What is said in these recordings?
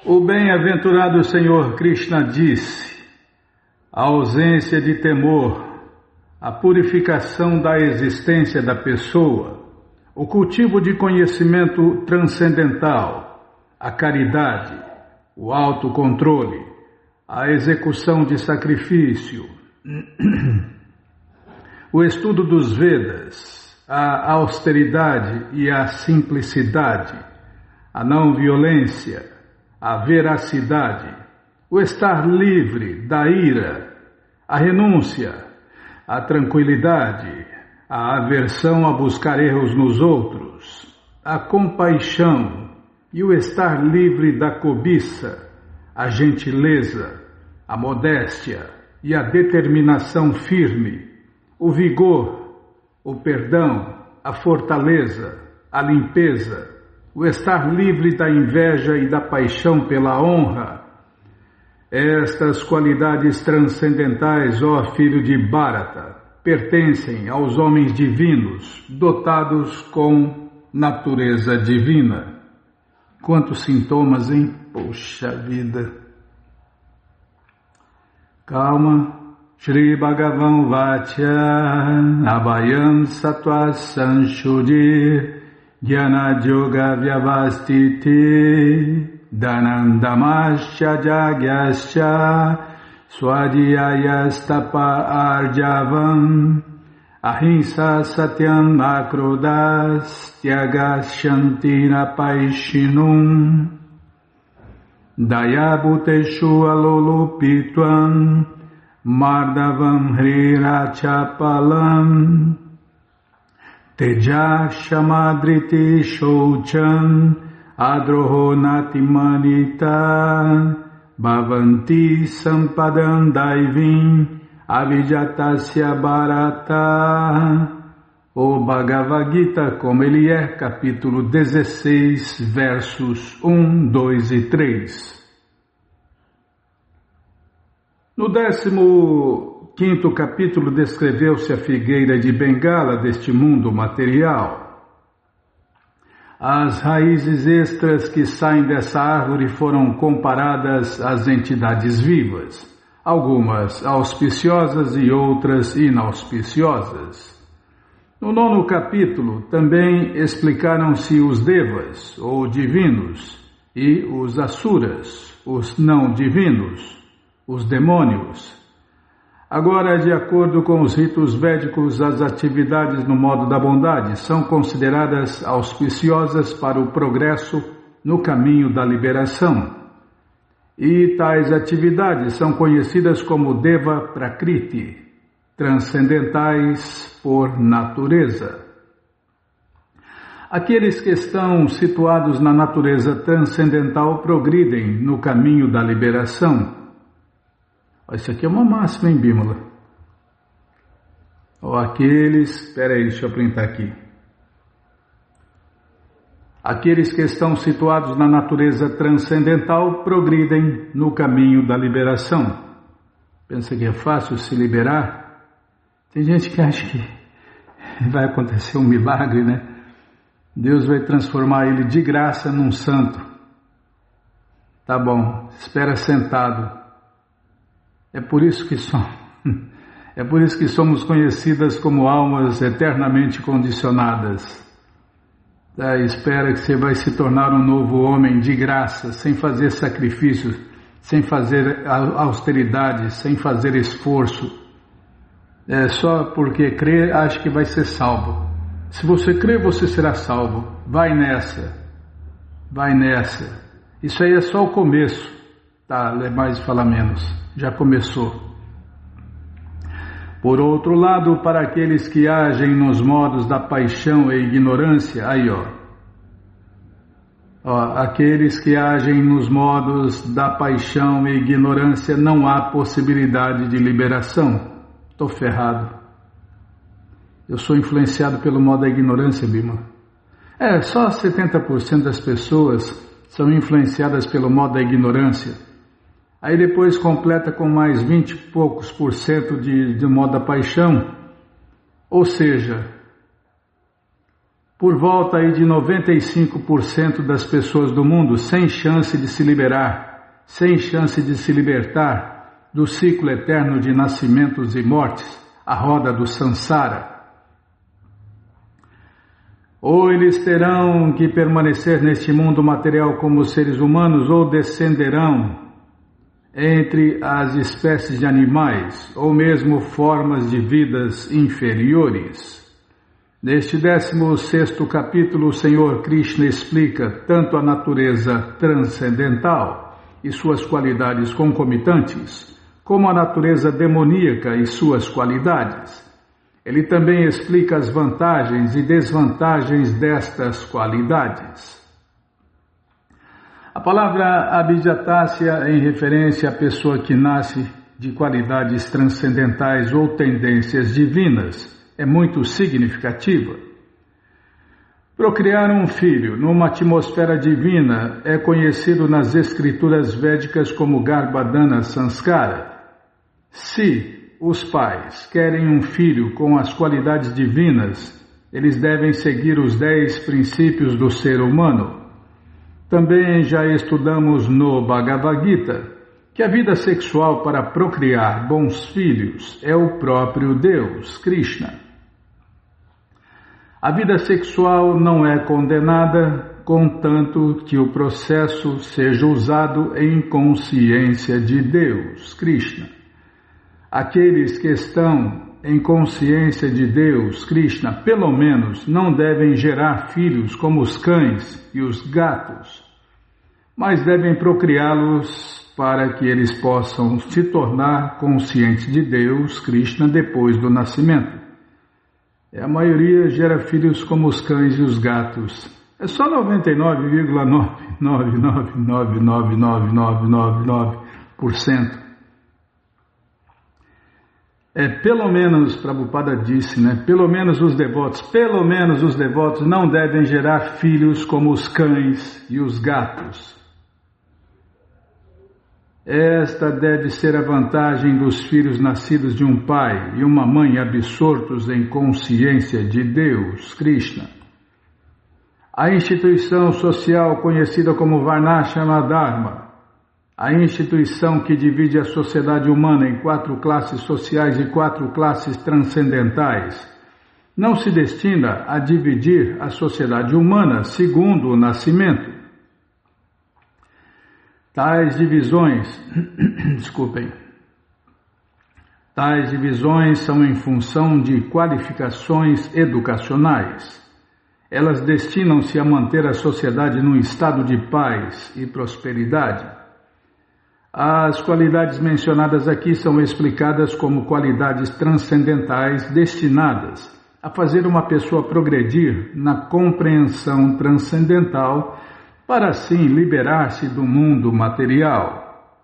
O bem-aventurado Senhor Krishna disse: a ausência de temor, a purificação da existência da pessoa, o cultivo de conhecimento transcendental, a caridade, o autocontrole, a execução de sacrifício, o estudo dos Vedas, a austeridade e a simplicidade, a não violência, a veracidade, o estar livre da ira, a renúncia, a tranquilidade, a aversão a buscar erros nos outros, a compaixão e o estar livre da cobiça, a gentileza, a modéstia e a determinação firme, o vigor, o perdão, a fortaleza, a limpeza, o estar livre da inveja e da paixão pela honra. Estas qualidades transcendentais, ó filho de Bharata, pertencem aos homens divinos, dotados com natureza divina. Quantos sintomas, hein? Poxa vida! Calma. Shri Bhagavan Vachya Abhayam Sattva Sanshudi Jnana Yoga Vyavastiti Dhanandamasya Jagyasya Swadhyayastapa Arjavam Ahimsa Satyam Akrodas Tyagas Shantina Paishinum Dayabhuteshu Alolupitvam Mardavam Hrirachapalam Teja Shamadriti Shoucham Adroho Natimanita Bhavanti Sampadam Daivim Avijatasya Bharata. O Bhagavad Gita, como ele é, capítulo 16, versos 1, 2 e 3. No 15º capítulo descreveu-se a figueira de Bengala deste mundo material. As raízes extras que saem dessa árvore foram comparadas às entidades vivas, algumas auspiciosas e outras inauspiciosas. No 9º capítulo também explicaram-se os devas, ou divinos, e os asuras, os não divinos, os demônios. Agora, de acordo com os ritos védicos, as atividades no modo da bondade são consideradas auspiciosas para o progresso no caminho da liberação. E tais atividades são conhecidas como Deva Prakriti, transcendentais por natureza. Aqueles que estão situados na natureza transcendental progridem no caminho da liberação. Isso aqui é uma máxima, hein, Bímola? Espera aí, deixa eu printar aqui. Aqueles que estão situados na natureza transcendental progridem no caminho da liberação. Pensa que é fácil se liberar? Tem gente que acha que vai acontecer um milagre, né? Deus vai transformar ele de graça num santo. Tá bom, espera sentado. É por isso que somos conhecidas como almas eternamente condicionadas. Espera que você vai se tornar um novo homem de graça, sem fazer sacrifícios, sem fazer austeridade, sem fazer esforço. Só porque crê, acha que vai ser salvo. Se você crê, você será salvo. Vai nessa. Isso aí é só o começo. Lê mais e fala menos. Já começou. Por outro lado, para aqueles que agem nos modos da paixão e ignorância, aqueles que agem nos modos da paixão e ignorância, não há possibilidade de liberação. Estou ferrado. Eu sou influenciado pelo modo da ignorância, Bima. Só 70% das pessoas são influenciadas pelo modo da ignorância. Aí depois completa com mais 20 e poucos por cento de modo da paixão. Ou seja, por volta aí de 95% das pessoas do mundo sem chance de se liberar, sem chance de se libertar do ciclo eterno de nascimentos e mortes, a roda do Sansara. Ou eles terão que permanecer neste mundo material como seres humanos, ou descenderão entre as espécies de animais, ou mesmo formas de vidas inferiores. Neste 16º capítulo, o Senhor Krishna explica tanto a natureza transcendental e suas qualidades concomitantes, como a natureza demoníaca e suas qualidades. Ele também explica as vantagens e desvantagens destas qualidades. A palavra abhijatasya, em referência à pessoa que nasce de qualidades transcendentais ou tendências divinas, é muito significativa. Procriar um filho numa atmosfera divina é conhecido nas escrituras védicas como Garbhadana Sanskara. Se os pais querem um filho com as qualidades divinas, eles devem seguir os 10 princípios do ser humano. Também já estudamos no Bhagavad Gita que a vida sexual para procriar bons filhos é o próprio Deus, Krishna. A vida sexual não é condenada, contanto que o processo seja usado em consciência de Deus, Krishna. Aqueles que estão em consciência de Deus, Krishna, pelo menos não devem gerar filhos como os cães e os gatos, mas devem procriá-los para que eles possam se tornar conscientes de Deus, Krishna, depois do nascimento. A maioria gera filhos como os cães e os gatos. É só 99,9999999%. Pelo menos, Prabhupada disse, pelo menos os devotos não devem gerar filhos como os cães e os gatos. Esta deve ser a vantagem dos filhos nascidos de um pai e uma mãe absortos em consciência de Deus, Krishna. A instituição social conhecida como Varnashrama Dharma, a instituição que divide a sociedade humana em 4 classes sociais e 4 classes transcendentais, não se destina a dividir a sociedade humana segundo o nascimento. Tais divisões são em função de qualificações educacionais. Elas destinam-se a manter a sociedade num estado de paz e prosperidade. As qualidades mencionadas aqui são explicadas como qualidades transcendentais destinadas a fazer uma pessoa progredir na compreensão transcendental para assim liberar-se do mundo material.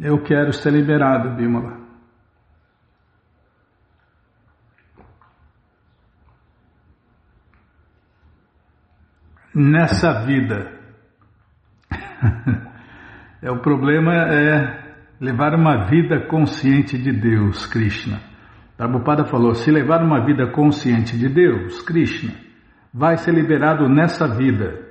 Eu quero ser liberado, Bimala. Nessa vida. O problema é levar uma vida consciente de Deus, Krishna. Prabhupada falou, se levar uma vida consciente de Deus, Krishna, vai ser liberado nessa vida.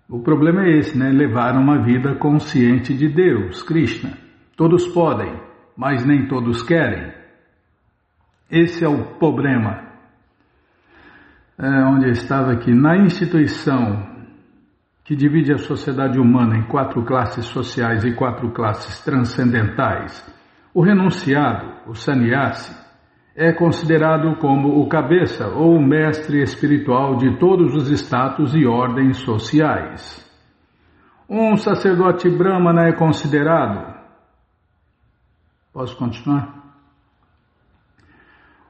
O problema é esse, levar uma vida consciente de Deus, Krishna. Todos podem, mas nem todos querem. Esse é o problema. Onde eu estava aqui, na instituição que divide a sociedade humana em 4 classes sociais e 4 classes transcendentais, o renunciado, o sannyasi, é considerado como o cabeça ou o mestre espiritual de todos os status e ordens sociais. Um sacerdote brahmana é considerado... Posso continuar?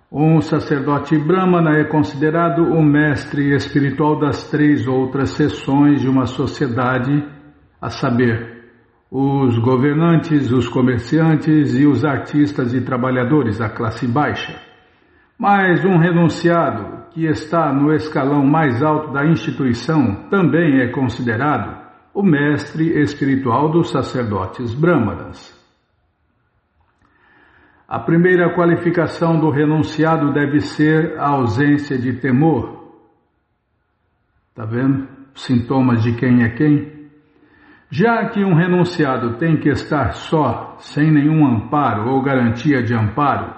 Um sacerdote brahmana é considerado o mestre espiritual das 3 outras seções de uma sociedade, a saber, os governantes, os comerciantes e os artistas e trabalhadores, a classe baixa. Mas um renunciado, que está no escalão mais alto da instituição, também é considerado o mestre espiritual dos sacerdotes brâmanas. A primeira qualificação do renunciado deve ser a ausência de temor. Está vendo? Sintomas de quem é quem. Já que um renunciado tem que estar só, sem nenhum amparo ou garantia de amparo,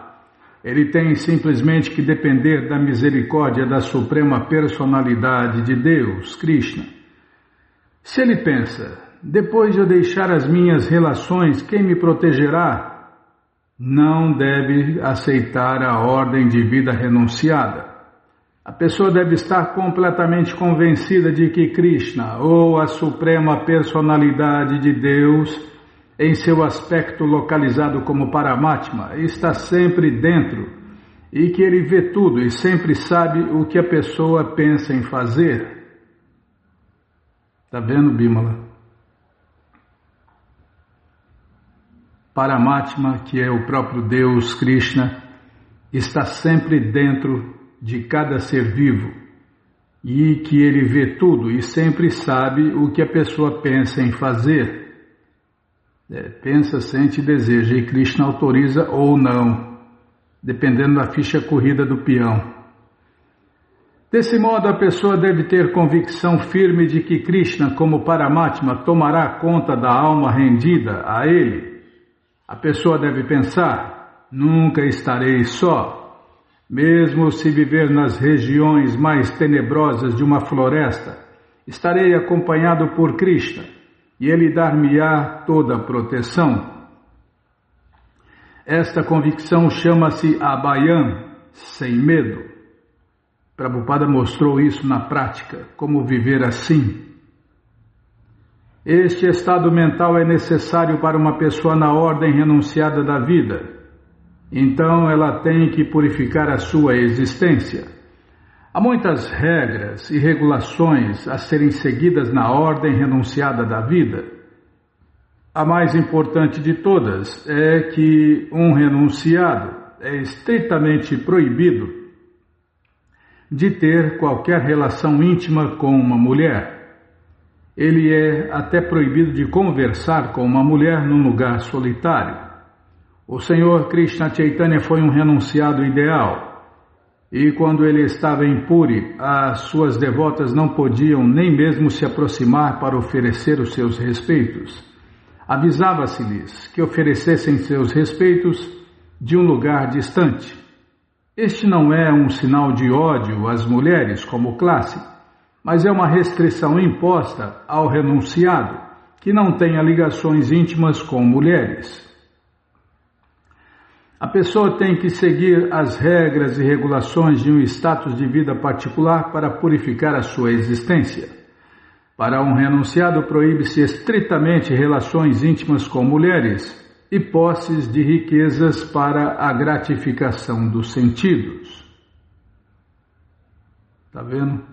ele tem simplesmente que depender da misericórdia da Suprema Personalidade de Deus, Krishna. Se ele pensa, depois de eu deixar as minhas relações, quem me protegerá? Não deve aceitar a ordem de vida renunciada. A pessoa deve estar completamente convencida de que Krishna, ou a Suprema Personalidade de Deus, em seu aspecto localizado como Paramatma, está sempre dentro e que ele vê tudo e sempre sabe o que a pessoa pensa em fazer. Está vendo, Bimala? Paramatma, que é o próprio Deus, Krishna, está sempre dentro de cada ser vivo e que ele vê tudo e sempre sabe o que a pessoa pensa em fazer. Pensa, sente e deseja, e Krishna autoriza ou não, dependendo da ficha corrida do peão. Desse modo, a pessoa deve ter convicção firme de que Krishna, como Paramatma, tomará conta da alma rendida a ele. A pessoa deve pensar, nunca estarei só. Mesmo se viver nas regiões mais tenebrosas de uma floresta, estarei acompanhado por Krishna e ele dar-me-á toda a proteção. Esta convicção chama-se Abhayam, sem medo. Prabhupada mostrou isso na prática, como viver assim. Este estado mental é necessário para uma pessoa na ordem renunciada da vida. Então ela tem que purificar a sua existência. Há muitas regras e regulações a serem seguidas na ordem renunciada da vida. A mais importante de todas é que um renunciado é estritamente proibido de ter qualquer relação íntima com uma mulher. Ele é até proibido de conversar com uma mulher num lugar solitário. O Senhor Krishna Chaitanya foi um renunciado ideal, e quando ele estava em Puri, as suas devotas não podiam nem mesmo se aproximar para oferecer os seus respeitos. Avisava-se-lhes que oferecessem seus respeitos de um lugar distante. Este não é um sinal de ódio às mulheres como classe, mas é uma restrição imposta ao renunciado, que não tenha ligações íntimas com mulheres. A pessoa tem que seguir as regras e regulações de um status de vida particular para purificar a sua existência. Para um renunciado, proíbe-se estritamente relações íntimas com mulheres e posses de riquezas para a gratificação dos sentidos. Está vendo?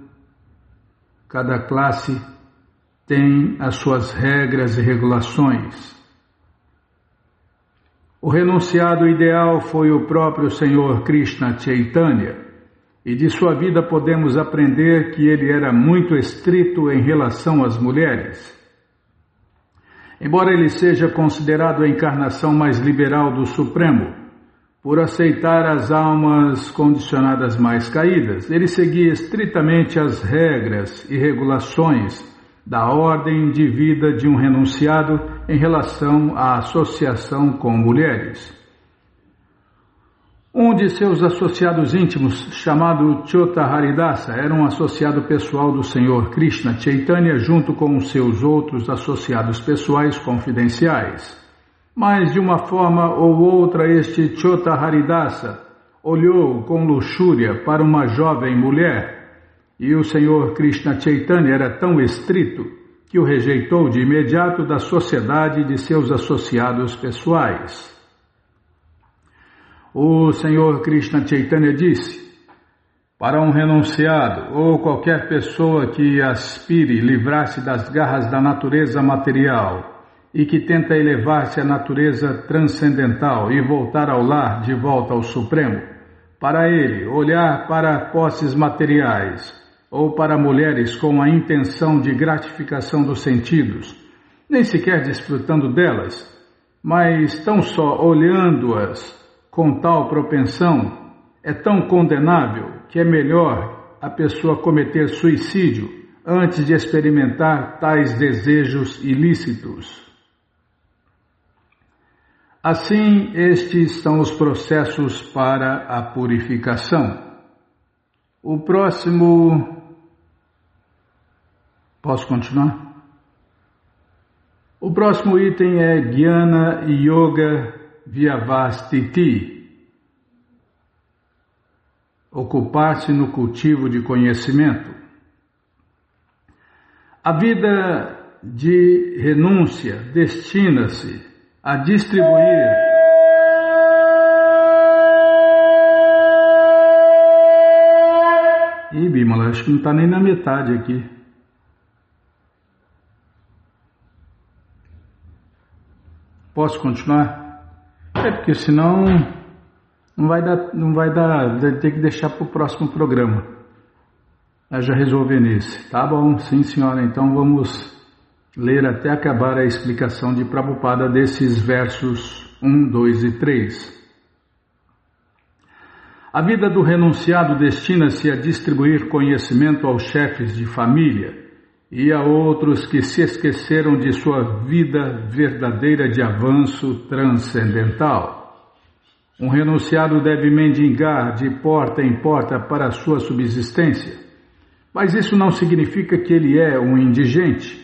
Cada classe tem as suas regras e regulações. O renunciado ideal foi o próprio Senhor Krishna Chaitanya, e de sua vida podemos aprender que ele era muito estrito em relação às mulheres. Embora ele seja considerado a encarnação mais liberal do Supremo, por aceitar as almas condicionadas mais caídas, ele seguia estritamente as regras e regulações da ordem de vida de um renunciado em relação à associação com mulheres. Um de seus associados íntimos, chamado Chota Haridasa, era um associado pessoal do Senhor Krishna Chaitanya junto com os seus outros associados pessoais confidenciais. Mas de uma forma ou outra este Chota Haridasa olhou com luxúria para uma jovem mulher e o Senhor Krishna Chaitanya era tão estrito que o rejeitou de imediato da sociedade de seus associados pessoais. O Senhor Krishna Chaitanya disse: para um renunciado ou qualquer pessoa que aspire livrar-se das garras da natureza material e que tenta elevar-se à natureza transcendental e voltar ao lar de volta ao Supremo, para ele olhar para posses materiais ou para mulheres com a intenção de gratificação dos sentidos, nem sequer desfrutando delas, mas tão só olhando-as com tal propensão, é tão condenável que é melhor a pessoa cometer suicídio antes de experimentar tais desejos ilícitos. Assim, estes são os processos para a purificação. O próximo... Posso continuar? O próximo item é Jnana Yoga Vyavastiti. Ocupar-se no cultivo de conhecimento. A vida de renúncia destina-se a distribuir Bímola, acho que não está nem na metade aqui. Posso continuar? Porque senão não vai dar, tem que deixar para o próximo programa. Eu já resolvi nesse. Tá bom, sim senhora, então vamos ler até acabar a explicação de Prabhupada desses versos 1, 2 e 3. A vida do renunciado destina-se a distribuir conhecimento aos chefes de família e a outros que se esqueceram de sua vida verdadeira de avanço transcendental. Um renunciado deve mendigar de porta em porta para a sua subsistência, mas isso não significa que ele é um indigente.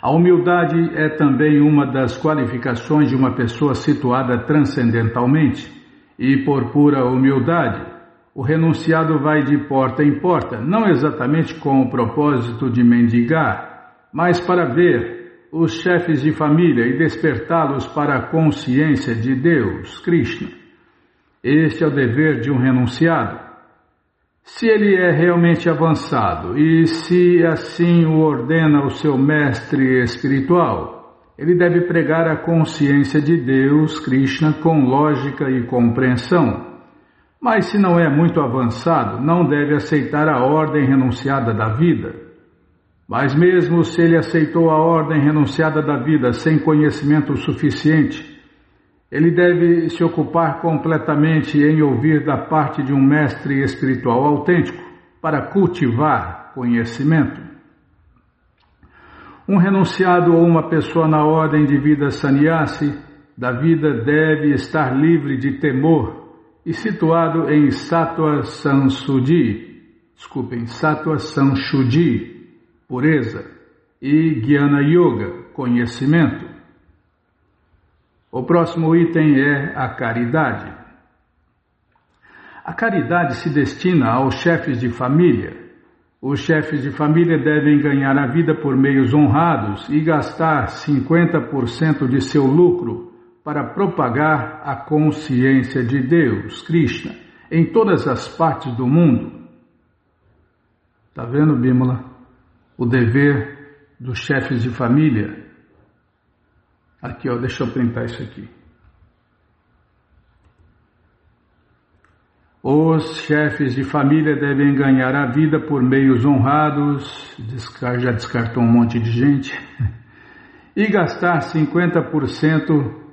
A humildade é também uma das qualificações de uma pessoa situada transcendentalmente, e por pura humildade, o renunciado vai de porta em porta, não exatamente com o propósito de mendigar, mas para ver os chefes de família e despertá-los para a consciência de Deus, Krishna. Este é o dever de um renunciado. Se ele é realmente avançado e se assim o ordena o seu mestre espiritual, ele deve pregar a consciência de Deus, Krishna, com lógica e compreensão. Mas se não é muito avançado, não deve aceitar a ordem renunciada da vida. Mas mesmo se ele aceitou a ordem renunciada da vida sem conhecimento suficiente, ele deve se ocupar completamente em ouvir da parte de um mestre espiritual autêntico para cultivar conhecimento. Um renunciado ou uma pessoa na ordem de vida sannyasi da vida deve estar livre de temor e situado em Sattva Samshuddhi, pureza, e Jnana Yoga, conhecimento. O próximo item é a caridade. A caridade se destina aos chefes de família. Os chefes de família devem ganhar a vida por meios honrados e gastar 50% de seu lucro para propagar a consciência de Deus, Krishna, em todas as partes do mundo. Está vendo, Bímola? O dever dos chefes de família. Aqui, ó, deixa eu printar isso aqui. Os chefes de família devem ganhar a vida por meios honrados, já descartou um monte de gente, e gastar 50%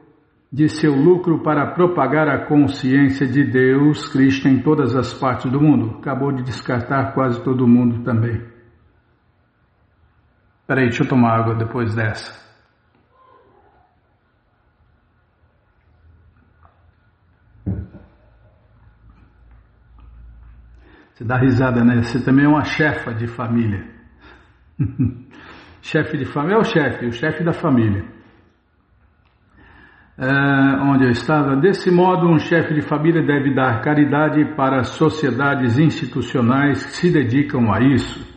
de seu lucro para propagar a consciência de Deus, Krishna, em todas as partes do mundo. Acabou de descartar quase todo mundo também. Peraí, deixa eu tomar água depois dessa. Você dá risada, né? Você também é uma chefa de família. Chefe de família é o chefe da família. Onde eu estava? Desse modo, um chefe de família deve dar caridade para as sociedades institucionais que se dedicam a isso.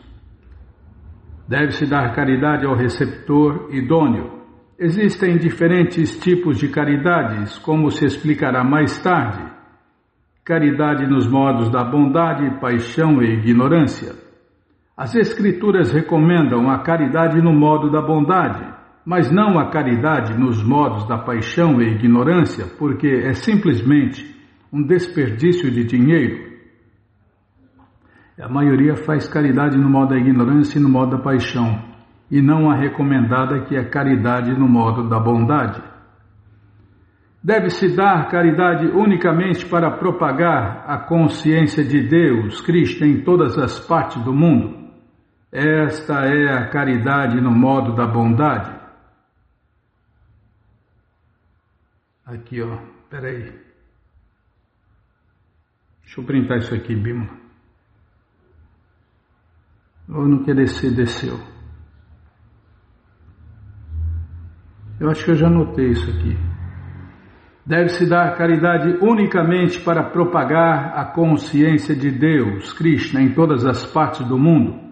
Deve-se dar caridade ao receptor idôneo. Existem diferentes tipos de caridades, como se explicará mais tarde. Caridade nos modos da bondade, paixão e ignorância. As Escrituras recomendam a caridade no modo da bondade, mas não a caridade nos modos da paixão e ignorância, porque é simplesmente um desperdício de dinheiro. A maioria faz caridade no modo da ignorância e no modo da paixão, e não a recomendada que é caridade no modo da bondade. Deve-se dar caridade unicamente para propagar a consciência de Deus, Krishna, em todas as partes do mundo. Esta é a caridade no modo da bondade. Aqui, ó, peraí. Deixa eu printar isso aqui, Bímola. Ou não quer descer, desceu. Eu acho que eu já notei isso aqui. Deve-se dar caridade unicamente para propagar a consciência de Deus, Krishna, em todas as partes do mundo.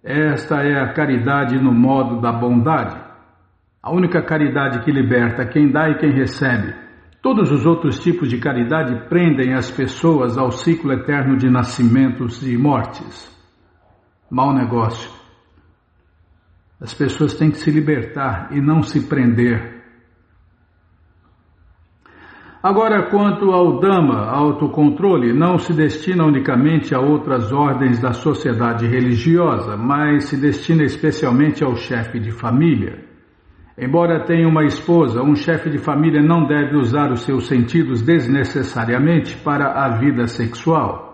Esta é a caridade no modo da bondade. A única caridade que liberta quem dá e quem recebe. Todos os outros tipos de caridade prendem as pessoas ao ciclo eterno de nascimentos e mortes. Mau negócio. As pessoas têm que se libertar e não se prender. Agora, quanto ao Dhamma, autocontrole, não se destina unicamente a outras ordens da sociedade religiosa, mas se destina especialmente ao chefe de família. Embora tenha uma esposa, um chefe de família não deve usar os seus sentidos desnecessariamente para a vida sexual.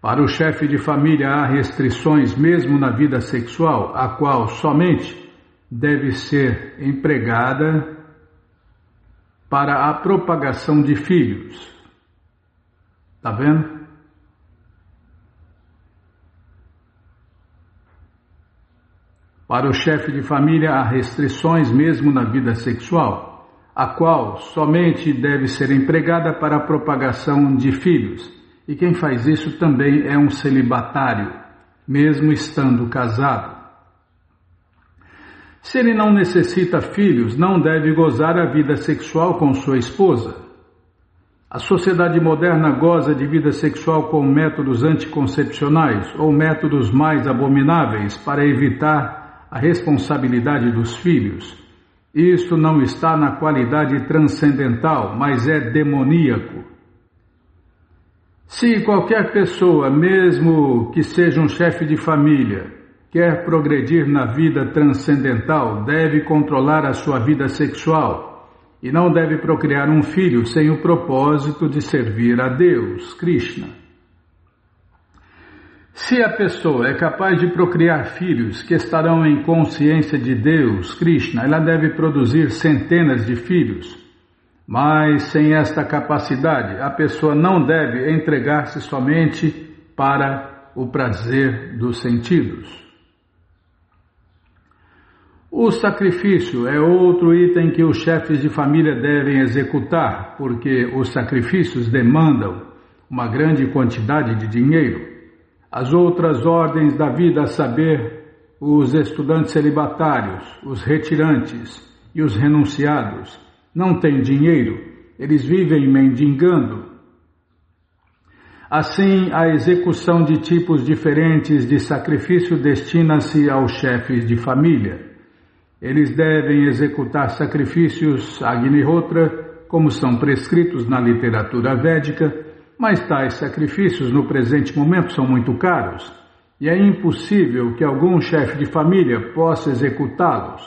Para o chefe de família há restrições mesmo na vida sexual, a qual somente deve ser empregada para a propagação de filhos. Está vendo? Para o chefe de família há restrições mesmo na vida sexual, a qual somente deve ser empregada para a propagação de filhos. E quem faz isso também é um celibatário, mesmo estando casado. Se ele não necessita filhos, não deve gozar a vida sexual com sua esposa. A sociedade moderna goza de vida sexual com métodos anticoncepcionais ou métodos mais abomináveis para evitar a responsabilidade dos filhos. Isto não está na qualidade transcendental, mas é demoníaco. Se qualquer pessoa, mesmo que seja um chefe de família, quer progredir na vida transcendental, deve controlar a sua vida sexual e não deve procriar um filho sem o propósito de servir a Deus, Krishna. Se a pessoa é capaz de procriar filhos que estarão em consciência de Deus, Krishna, ela deve produzir centenas de filhos. Mas sem esta capacidade, a pessoa não deve entregar-se somente para o prazer dos sentidos. O sacrifício é outro item que os chefes de família devem executar, porque os sacrifícios demandam uma grande quantidade de dinheiro. As outras ordens da vida, a saber, os estudantes celibatários, os retirantes e os renunciados, não têm dinheiro, eles vivem mendigando. Assim, a execução de tipos diferentes de sacrifício destina-se aos chefes de família. Eles devem executar sacrifícios Agnihotra, como são prescritos na literatura védica, mas tais sacrifícios no presente momento são muito caros e é impossível que algum chefe de família possa executá-los.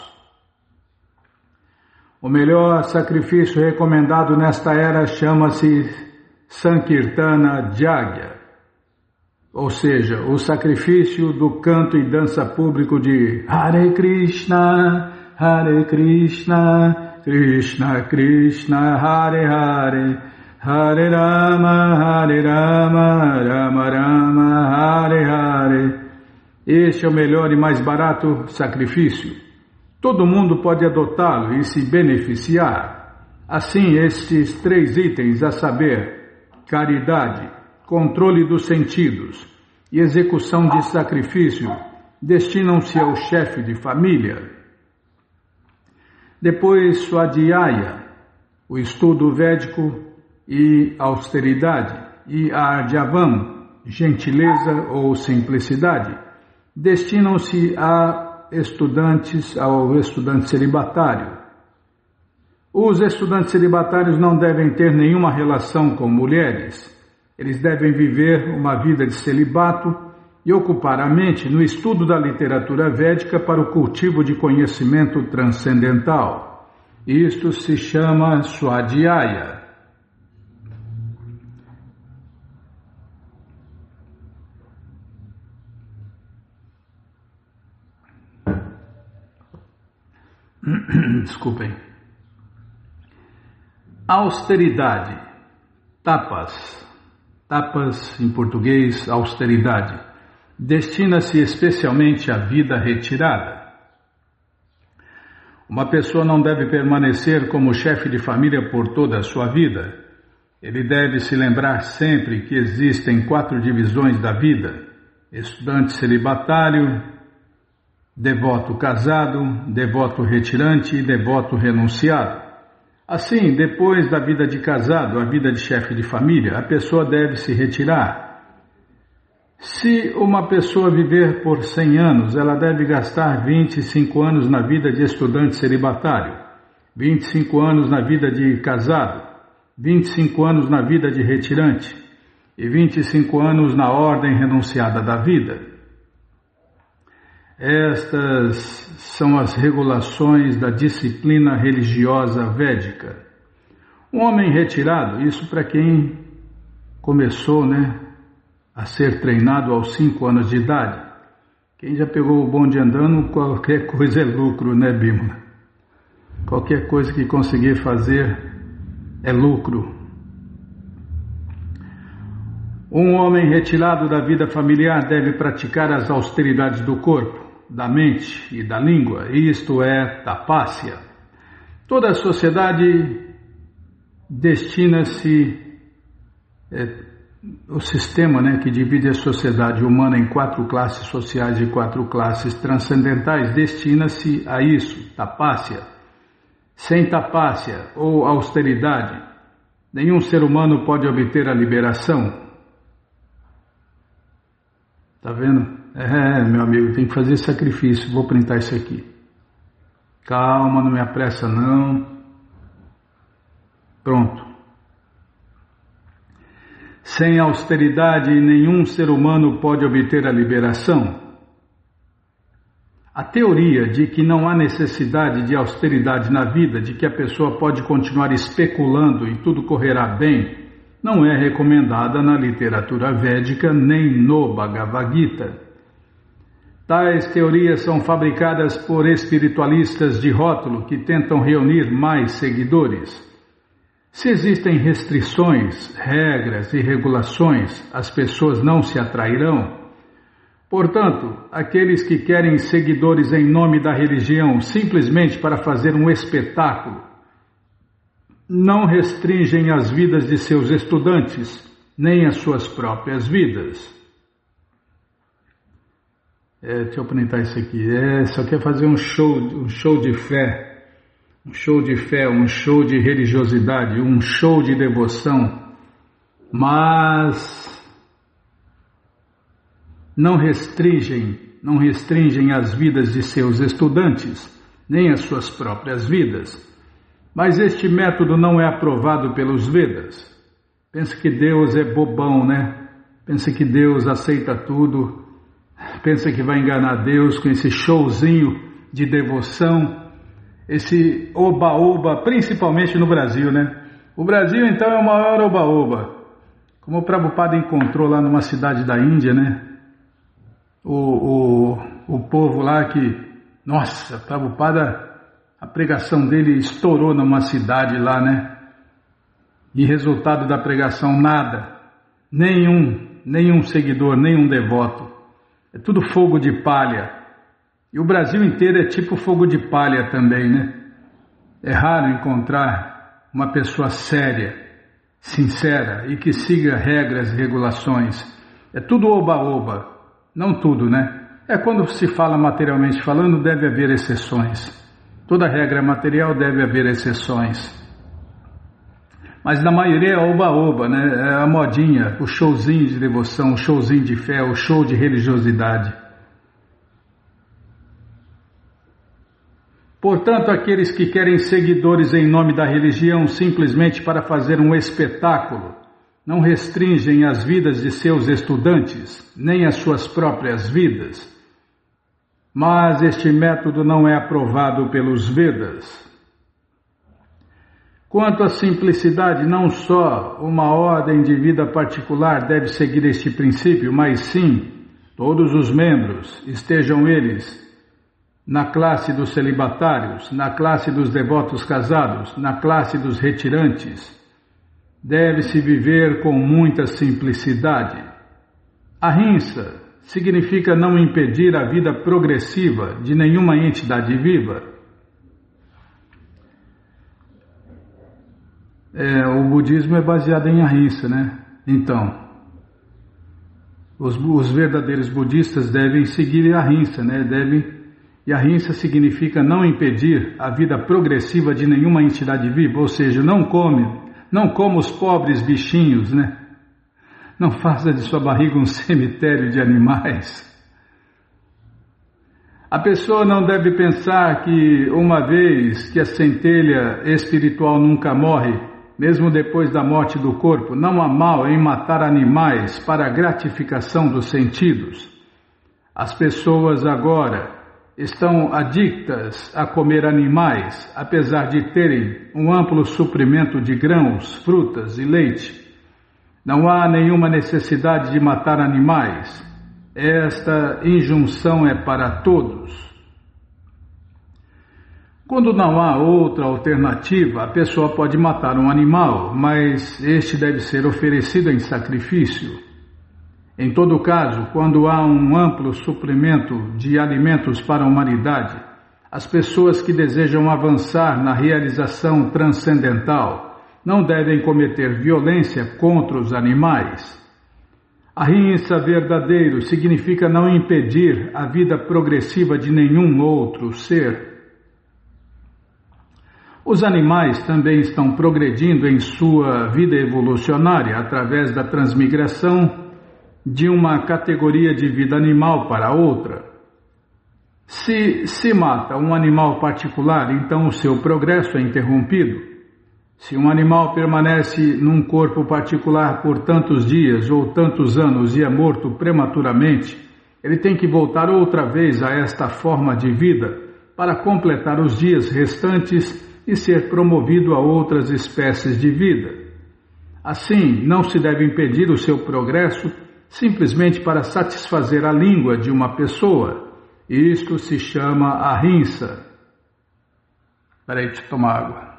O melhor sacrifício recomendado nesta era chama-se Sankirtana Jagya, ou seja, o sacrifício do canto e dança público de Hare Krishna, Krishna Krishna, Hare Hare, Hare Rama, Rama Rama, Hare Hare. Este é o melhor e mais barato sacrifício. Todo mundo pode adotá-lo e se beneficiar. Assim, estes 3 itens, a saber, caridade, controle dos sentidos e execução de sacrifício, destinam-se ao chefe de família. Depois, Swadhyaya, o estudo védico e austeridade, e Arjavam, gentileza ou simplicidade, destinam-se ao estudante celibatário. Os estudantes celibatários não devem ter nenhuma relação com mulheres. Eles devem viver uma vida de celibato e ocupar a mente no estudo da literatura védica para o cultivo de conhecimento transcendental. Isto se chama Swadhyaya. Desculpem. Austeridade. Tapas. Tapas, em português, austeridade. Destina-se especialmente à vida retirada. Uma pessoa não deve permanecer como chefe de família por toda a sua vida. Ele deve se lembrar sempre que existem 4 divisões da vida: estudante celibatário, devoto casado, devoto retirante e devoto renunciado. Assim, depois da vida de casado, a vida de chefe de família, a pessoa deve se retirar. Se uma pessoa viver por 100 anos, ela deve gastar 25 anos na vida de estudante celibatário, 25 anos na vida de casado, 25 anos na vida de retirante e 25 anos na ordem renunciada da vida. Estas são as regulações da disciplina religiosa védica. Um homem retirado, isso para quem começou, a ser treinado aos 5 anos de idade. Quem já pegou o bonde andando, qualquer coisa é lucro, Bímola? Qualquer coisa que conseguir fazer é lucro. Um homem retirado da vida familiar deve praticar as austeridades do corpo, da mente e da língua, isto é, tapássia. Toda a sociedade destina-se, o sistema que divide a sociedade humana em 4 classes sociais e 4 classes transcendentais, destina-se a isso, tapássia. Sem tapássia ou austeridade, nenhum ser humano pode obter a liberação. Tá vendo? Meu amigo, tem que fazer sacrifício. Vou printar isso aqui. Calma, não me apressa não. Pronto. Sem austeridade, nenhum ser humano pode obter a liberação. A teoria de que não há necessidade de austeridade na vida, de que a pessoa pode continuar especulando e tudo correrá bem, não é recomendada na literatura védica nem no Bhagavad Gita. Tais teorias são fabricadas por espiritualistas de rótulo que tentam reunir mais seguidores. Se existem restrições, regras e regulações, as pessoas não se atrairão. Portanto, aqueles que querem seguidores em nome da religião simplesmente para fazer um espetáculo, não restringem as vidas de seus estudantes, nem as suas próprias vidas. Deixa eu printar isso aqui. Só quer fazer um show de fé. Um show de fé, um show de religiosidade, um show de devoção, mas não restringem as vidas de seus estudantes, nem as suas próprias vidas. Mas este método não é aprovado pelos Vedas. Pensa que Deus é bobão, Pensa que Deus aceita tudo, pensa que vai enganar Deus com esse showzinho de devoção, esse oba-oba, principalmente no Brasil, O Brasil, então, é o maior oba-oba. Como o Prabhupada encontrou lá numa cidade da Índia, O povo lá que... Nossa, Prabhupada, a pregação dele estourou numa cidade lá, E resultado da pregação, nada. Nenhum seguidor, nenhum devoto. É tudo fogo de palha. E o Brasil inteiro é tipo fogo de palha também, É raro encontrar uma pessoa séria, sincera e que siga regras e regulações. É tudo oba-oba. Não tudo, Quando se fala materialmente falando, deve haver exceções. Toda regra material deve haver exceções. Mas na maioria é oba-oba, É a modinha, o showzinho de devoção, o showzinho de fé, o show de religiosidade. Portanto, aqueles que querem seguidores em nome da religião simplesmente para fazer um espetáculo, não restringem as vidas de seus estudantes, nem as suas próprias vidas. Mas este método não é aprovado pelos Vedas. Quanto à simplicidade, não só uma ordem de vida particular deve seguir este princípio, mas sim todos os membros, estejam eles na classe dos celibatários, na classe dos devotos casados, na classe dos retirantes. Deve-se viver com muita simplicidade. Ahimsa significa não impedir a vida progressiva de nenhuma entidade viva. O budismo é baseado em ahimsa, né? Então, os verdadeiros budistas devem seguir a ahimsa, né? E ahimsa significa não impedir a vida progressiva de nenhuma entidade viva, ou seja, não coma os pobres bichinhos, né? Não faça de sua barriga um cemitério de animais. A pessoa não deve pensar que uma vez que a centelha espiritual nunca morre, mesmo depois da morte do corpo, não há mal em matar animais para a gratificação dos sentidos. As pessoas agora estão adictas a comer animais, apesar de terem um amplo suprimento de grãos, frutas e leite. Não há nenhuma necessidade de matar animais. Esta injunção é para todos. Quando não há outra alternativa, a pessoa pode matar um animal, mas este deve ser oferecido em sacrifício. Em todo caso, quando há um amplo suprimento de alimentos para a humanidade, as pessoas que desejam avançar na realização transcendental não devem cometer violência contra os animais. Ahimsa verdadeiro significa não impedir a vida progressiva de nenhum outro ser. Os animais também estão progredindo em sua vida evolucionária através da transmigração de uma categoria de vida animal para outra. Se mata um animal particular, então o seu progresso é interrompido. Se um animal permanece num corpo particular por tantos dias ou tantos anos e é morto prematuramente, ele tem que voltar outra vez a esta forma de vida para completar os dias restantes e ser promovido a outras espécies de vida. Assim, não se deve impedir o seu progresso simplesmente para satisfazer a língua de uma pessoa. Isto se chama ahimsa. Espera aí, deixa eu tomar água.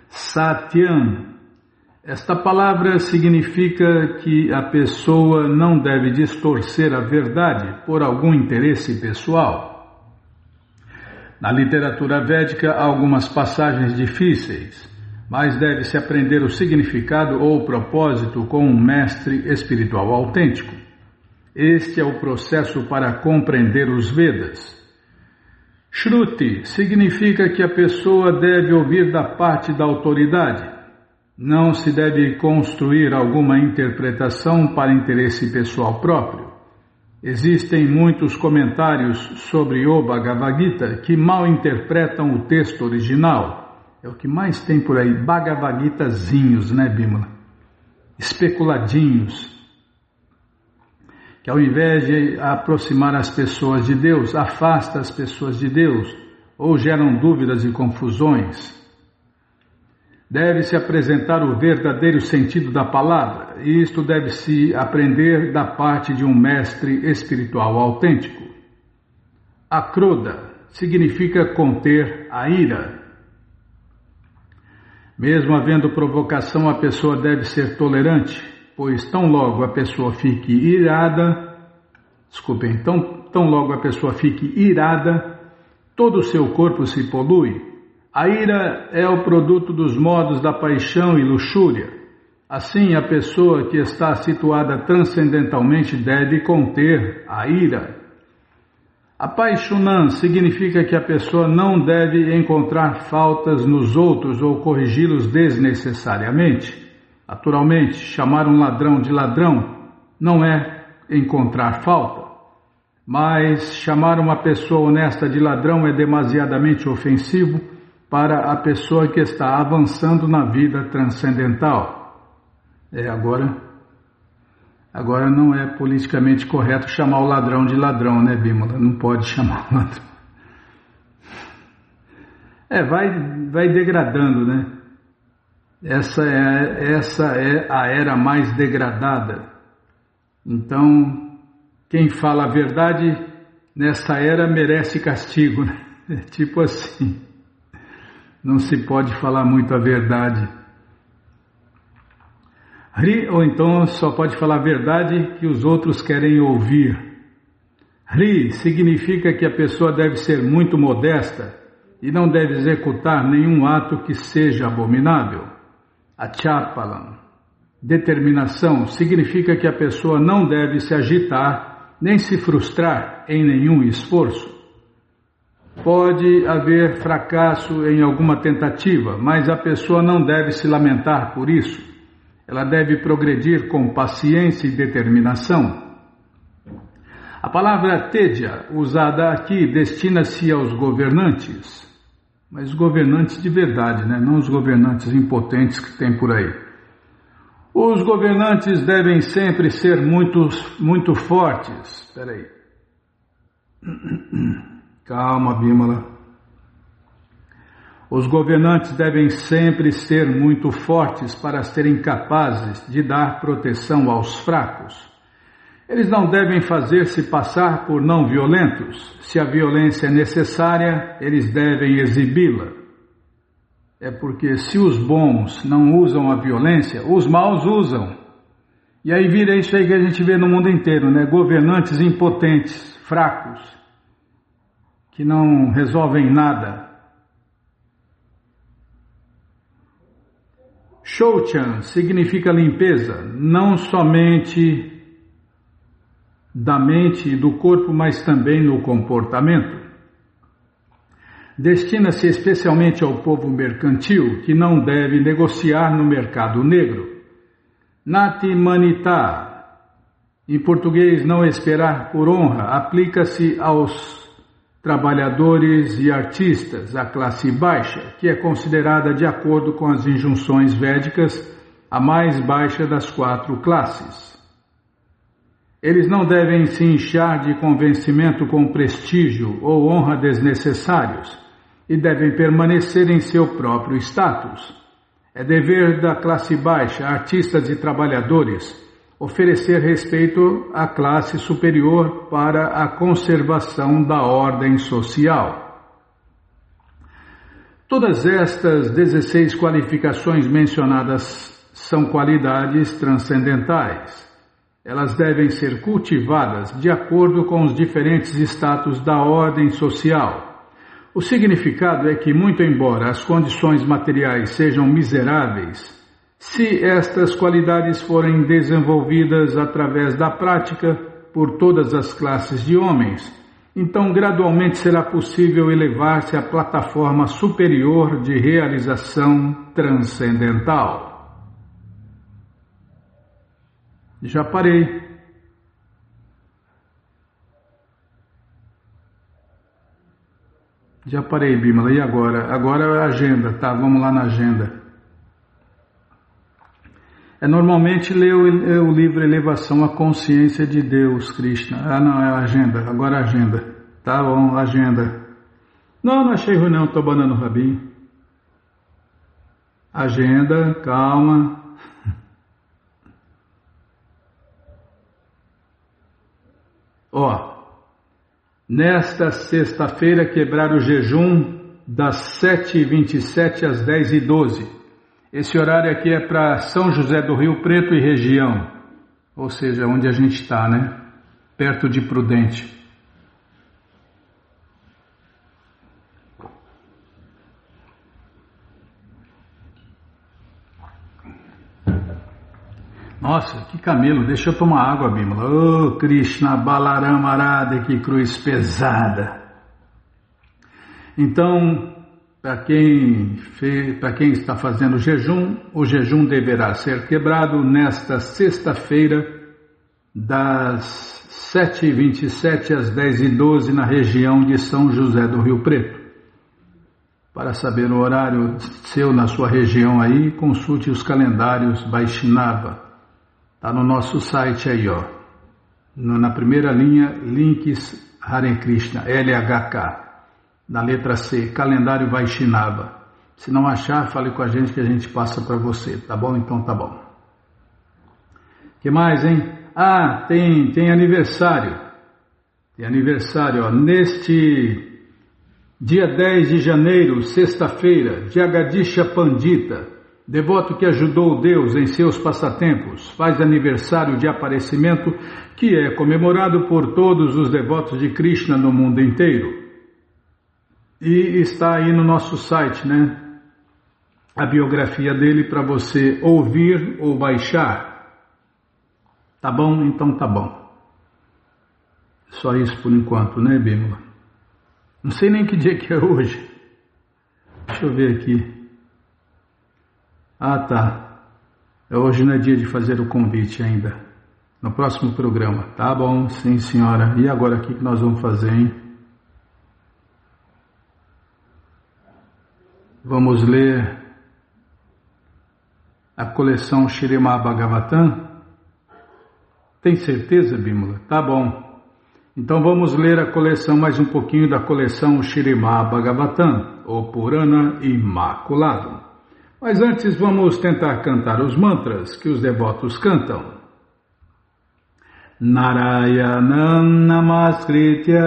Satyam. Esta palavra significa que a pessoa não deve distorcer a verdade por algum interesse pessoal. Na literatura védica há algumas passagens difíceis, mas deve-se aprender o significado ou o propósito com um mestre espiritual autêntico. Este é o processo para compreender os Vedas. Shruti significa que a pessoa deve ouvir da parte da autoridade. Não se deve construir alguma interpretação para interesse pessoal próprio. Existem muitos comentários sobre o Bhagavad Gita que mal interpretam o texto original. É o que mais tem por aí, Bhagavad Gitazinhos, né, Bímola? Especuladinhos. Que ao invés de aproximar as pessoas de Deus, afasta as pessoas de Deus ou geram dúvidas e confusões. Deve-se apresentar o verdadeiro sentido da palavra, e isto deve-se aprender da parte de um mestre espiritual autêntico. Akroda significa conter a ira. Mesmo havendo provocação, a pessoa deve ser tolerante, pois tão logo a pessoa fique irada, tão logo a pessoa fique irada, todo o seu corpo se polui. A ira é o produto dos modos da paixão e luxúria. Assim, a pessoa que está situada transcendentalmente deve conter a ira. Apaixonan significa que a pessoa não deve encontrar faltas nos outros ou corrigi-los desnecessariamente. Naturalmente, chamar um ladrão de ladrão não é encontrar falta, mas chamar uma pessoa honesta de ladrão é demasiadamente ofensivo para a pessoa que está avançando na vida transcendental. Agora não é politicamente correto chamar o ladrão de ladrão, né, Bímola? Não pode chamar o ladrão. Vai degradando, né? Essa é a era mais degradada. Então, quem fala a verdade nessa era merece castigo, né? É tipo assim, não se pode falar muito a verdade. Ou então só pode falar a verdade que os outros querem ouvir. Hri significa que a pessoa deve ser muito modesta e não deve executar nenhum ato que seja abominável. Achapalam, determinação, significa que a pessoa não deve se agitar nem se frustrar em nenhum esforço. Pode haver fracasso em alguma tentativa, mas a pessoa não deve se lamentar por isso. Ela deve progredir com paciência e determinação. A palavra teja, usada aqui, destina-se aos governantes, mas governantes de verdade, né? Não os governantes impotentes que tem por aí. Os governantes devem sempre ser muito fortes. Espera aí. Calma, Bímola. Os governantes devem sempre ser muito fortes para serem capazes de dar proteção aos fracos. Eles não devem fazer-se passar por não violentos. Se a violência é necessária, eles devem exibi-la. É porque se os bons não usam a violência, os maus usam. E aí vira isso aí que a gente vê no mundo inteiro, né? Governantes impotentes, fracos, que não resolvem nada. Shouchan significa limpeza, não somente da mente e do corpo, mas também no comportamento. Destina-se especialmente ao povo mercantil, que não deve negociar no mercado negro. Nati manita, em português não esperar por honra, aplica-se aos trabalhadores e artistas, a classe baixa, que é considerada, de acordo com as injunções védicas, a mais baixa das 4 classes. Eles não devem se inchar de convencimento com prestígio ou honra desnecessários e devem permanecer em seu próprio status. É dever da classe baixa, artistas e trabalhadores, oferecer respeito à classe superior para a conservação da ordem social. Todas estas 16 qualificações mencionadas são qualidades transcendentais. Elas devem ser cultivadas de acordo com os diferentes status da ordem social. O significado é que, muito embora as condições materiais sejam miseráveis, se estas qualidades forem desenvolvidas através da prática por todas as classes de homens, então gradualmente será possível elevar-se à plataforma superior de realização transcendental. Já parei. Já parei, Bímola. E agora? Agora é a agenda, tá? Vamos lá na agenda. Normalmente ler o livro Elevação à Consciência de Deus, Krishna. Ah, não, é a agenda. Agora é a agenda. Tá bom, agenda. Não achei ruim não, tô banando o rabinho. Agenda, calma. Nesta sexta-feira quebrar o jejum das 7h27 às 10h12. Esse horário aqui é para São José do Rio Preto e região, ou seja, onde a gente está, né? Perto de Prudente. Nossa, que camelo, deixa eu tomar água, Bímola. Oh, Krishna, Balarama Arada, que cruz pesada. Então, para quem está fazendo jejum, o jejum deverá ser quebrado nesta sexta-feira, das 7h27 às 10h12, na região de São José do Rio Preto. Para saber o horário seu na sua região aí, consulte os calendários Vaishnava. Está no nosso site aí, na primeira linha, links Hare Krishna, LHK, na letra C, calendário Vaishnava. Se não achar, fale com a gente que a gente passa para você, tá bom? Então tá bom. Que mais, hein? Ah, tem aniversário. Tem aniversário, ó. Neste dia 10 de janeiro, sexta-feira, Jagadisha Pandita, devoto que ajudou Deus em seus passatempos, faz aniversário de aparecimento que é comemorado por todos os devotos de Krishna no mundo inteiro. E está aí no nosso site, né? A biografia dele para você ouvir ou baixar. Tá bom? Então tá bom. Só isso por enquanto, né, Bímola? Não sei nem que dia que é hoje. Deixa eu ver aqui. Ah, tá. Hoje não é dia de fazer o convite ainda. No próximo programa. Tá bom, sim, senhora. E agora o que nós vamos fazer, hein? Vamos ler a coleção Śrīmad Bhagavatam? Tem certeza, Bímola? Tá bom. Então vamos ler a coleção, mais um pouquinho da coleção Śrīmad Bhagavatam, o Purana Imaculado. Mas antes vamos tentar cantar os mantras que os devotos cantam. Narayanam Namaskritya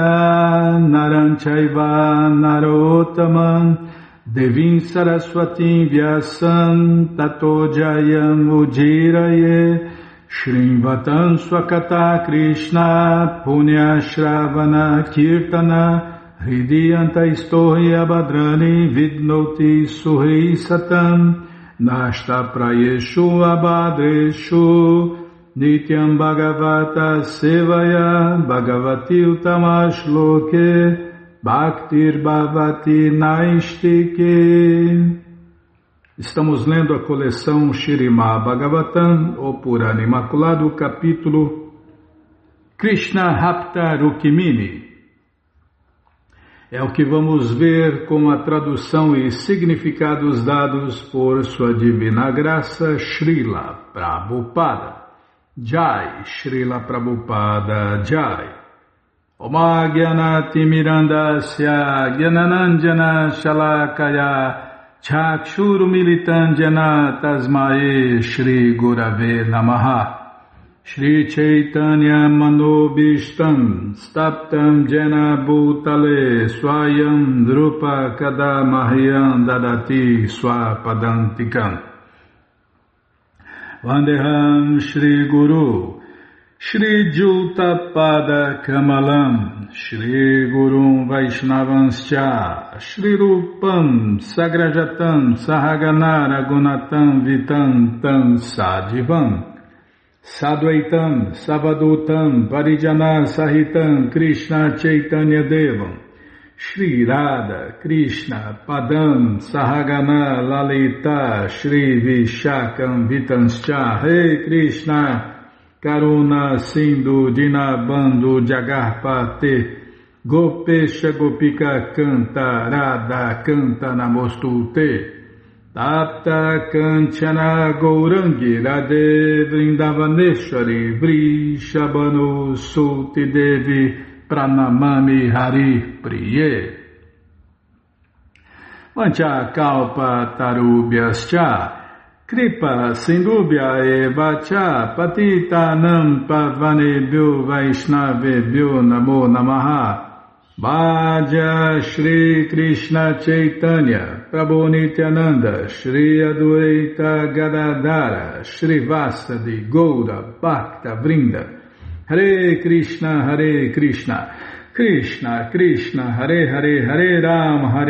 Naram Chaiva Narottamam Devim Saraswatim Vyasam Tato Jayam Ujiraye Shrimvatam Swakata Krishna Punya Shravana Kirtana Hridiyanta Istohi Abhadrani Vidnoti Suhi Satam Nashta Prayeshu Abhadreshu Nityam Bhagavata Sevaya Bhagavati Utamashloke Bhaktir Bhavati Naistike. Estamos lendo a coleção Śrīmad Bhagavatam, o Purana Imaculado, capítulo Krishna Rapta Rukmini. É o que vamos ver com a tradução e significados dados por Sua Divina Graça, Srila Prabhupada. Jai, Srila Prabhupada, Jai. Oma Gyanati Mirandasya Gyananandjana Shalakaya Chakshuru Militandjana Tasmae Shri Gurave Namaha. Shri Chaitanya Manobishtam Staptam Jena Bhutale Swayam Drupa Kadamahyam Dadati Swapadantikam. Vandeham Shri Guru Shri Jutapada Kamalam Shri Gurum Vaishnavanscha Shri Rupam Sagrajatam Sahagana Ragunatam Vitam Tam Sadivam Sadvaitam Savadutam Parijana Sahitam Krishna Chaitanya Devam Shri Radha Krishna Padam Sahagana Lalita Shri Vishakam Vitanscha Rei Krishna Karuna Sindhu Dinabandhu Jagarpate Gopesha Gopika Canta Radha Canta Namostute Tapta Kanchana Gourangi Radhe Vrindavaneshwari Vrishabhanu Suti Devi Pranamami Hari Priye Vancha Kalpa Tarubhyascha Kripa Sindhubhya Evacha Patitanam Pavanebhyo Vaishnavebhyo Namo Namaha Bhaja Shri Krishna Chaitanya Prabhu Nityananda Shri Adwaita Gadadhara Shri Vasadi Goura Bhakta Vrinda Hare Krishna Krishna Krishna Hare Hare Hare Rama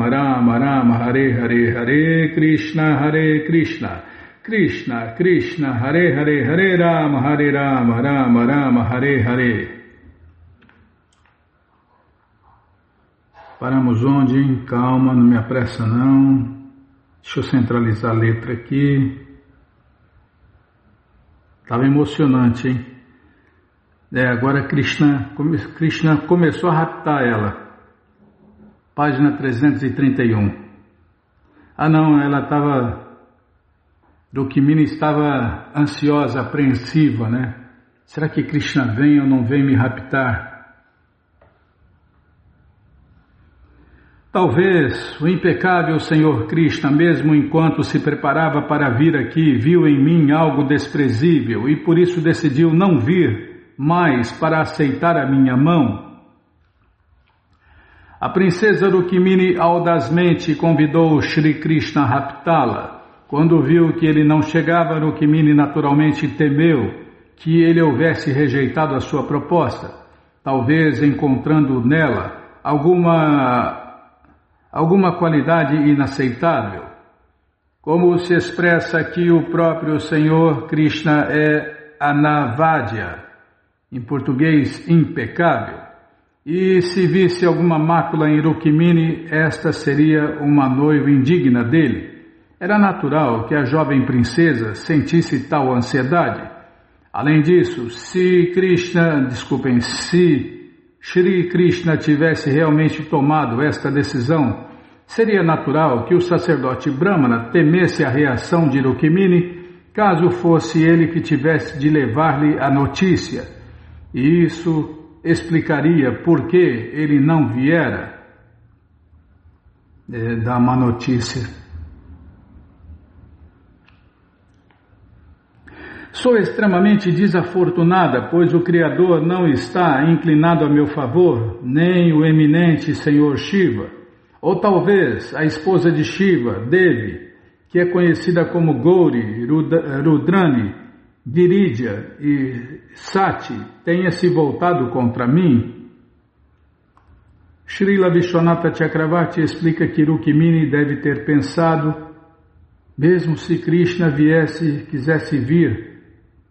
Rama Rama Hare Hare Hare Krishna Krishna Krishna Hare Hare Hare Rama Rama Rama Hare Hare. Paramos onde, hein? Calma, não me apressa não. Deixa eu centralizar a letra aqui. Estava emocionante, hein? Agora Krishna começou a raptar ela. Página 331. Ah não, ela estava... Rukmini estava ansiosa, apreensiva, né? Será que Krishna vem ou não vem me raptar? Talvez o impecável Senhor Krishna, mesmo enquanto se preparava para vir aqui, viu em mim algo desprezível e por isso decidiu não vir mais para aceitar a minha mão. A princesa Rukmini audazmente convidou Shri Krishna a raptá-la. Quando viu que ele não chegava, Rukmini naturalmente temeu que ele houvesse rejeitado a sua proposta, talvez encontrando nela alguma qualidade inaceitável. Como se expressa aqui, o próprio Senhor Krishna é Anavadya, em português impecável, e se visse alguma mácula em Rukmini, esta seria uma noiva indigna dele. Era natural que a jovem princesa sentisse tal ansiedade. Além disso, se Shri Krishna tivesse realmente tomado esta decisão, seria natural que o sacerdote Brahmana temesse a reação de Rukmini, caso fosse ele que tivesse de levar-lhe a notícia. E isso explicaria por que ele não viera dar uma notícia. Sou extremamente desafortunada, pois o Criador não está inclinado a meu favor, nem o eminente Senhor Shiva, ou talvez a esposa de Shiva, Devi, que é conhecida como Gauri, Rudrani, Giridya e Sati, tenha se voltado contra mim. Srila Vishwanatha Chakravarti explica que Rukmini deve ter pensado, mesmo se Krishna quisesse vir,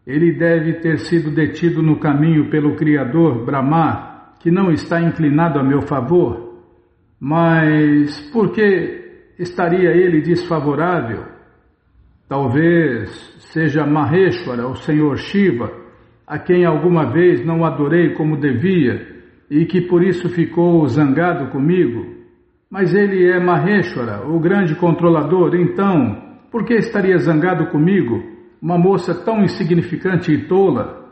ele deve ter sido detido no caminho pelo Criador, Brahma, que não está inclinado a meu favor. Mas por que estaria ele desfavorável? Talvez seja Maheshwara, o Senhor Shiva, a quem alguma vez não adorei como devia e que por isso ficou zangado comigo. Mas ele é Maheshwara, o grande controlador, então por que estaria zangado comigo? Uma moça tão insignificante e tola.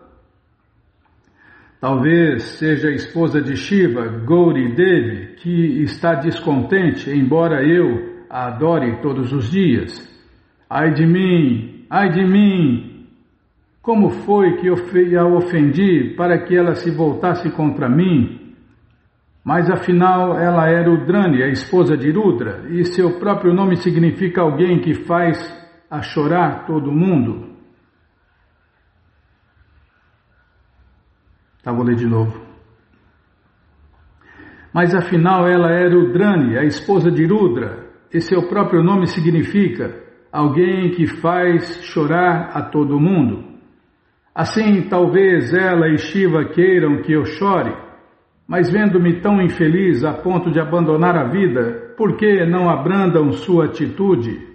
Talvez seja a esposa de Shiva, Gauri Devi, que está descontente, embora eu a adore todos os dias. Ai de mim, ai de mim! Como foi que eu a ofendi para que ela se voltasse contra mim? Mas afinal ela é Rudrani, a esposa de Rudra, e seu próprio nome significa alguém que faz a chorar todo mundo. Vou ler de novo. Mas afinal ela é Rudrani, a esposa de Rudra, e seu próprio nome significa alguém que faz chorar a todo mundo. Assim, talvez ela e Shiva queiram que eu chore, mas vendo-me tão infeliz a ponto de abandonar a vida, por que não abrandam sua atitude?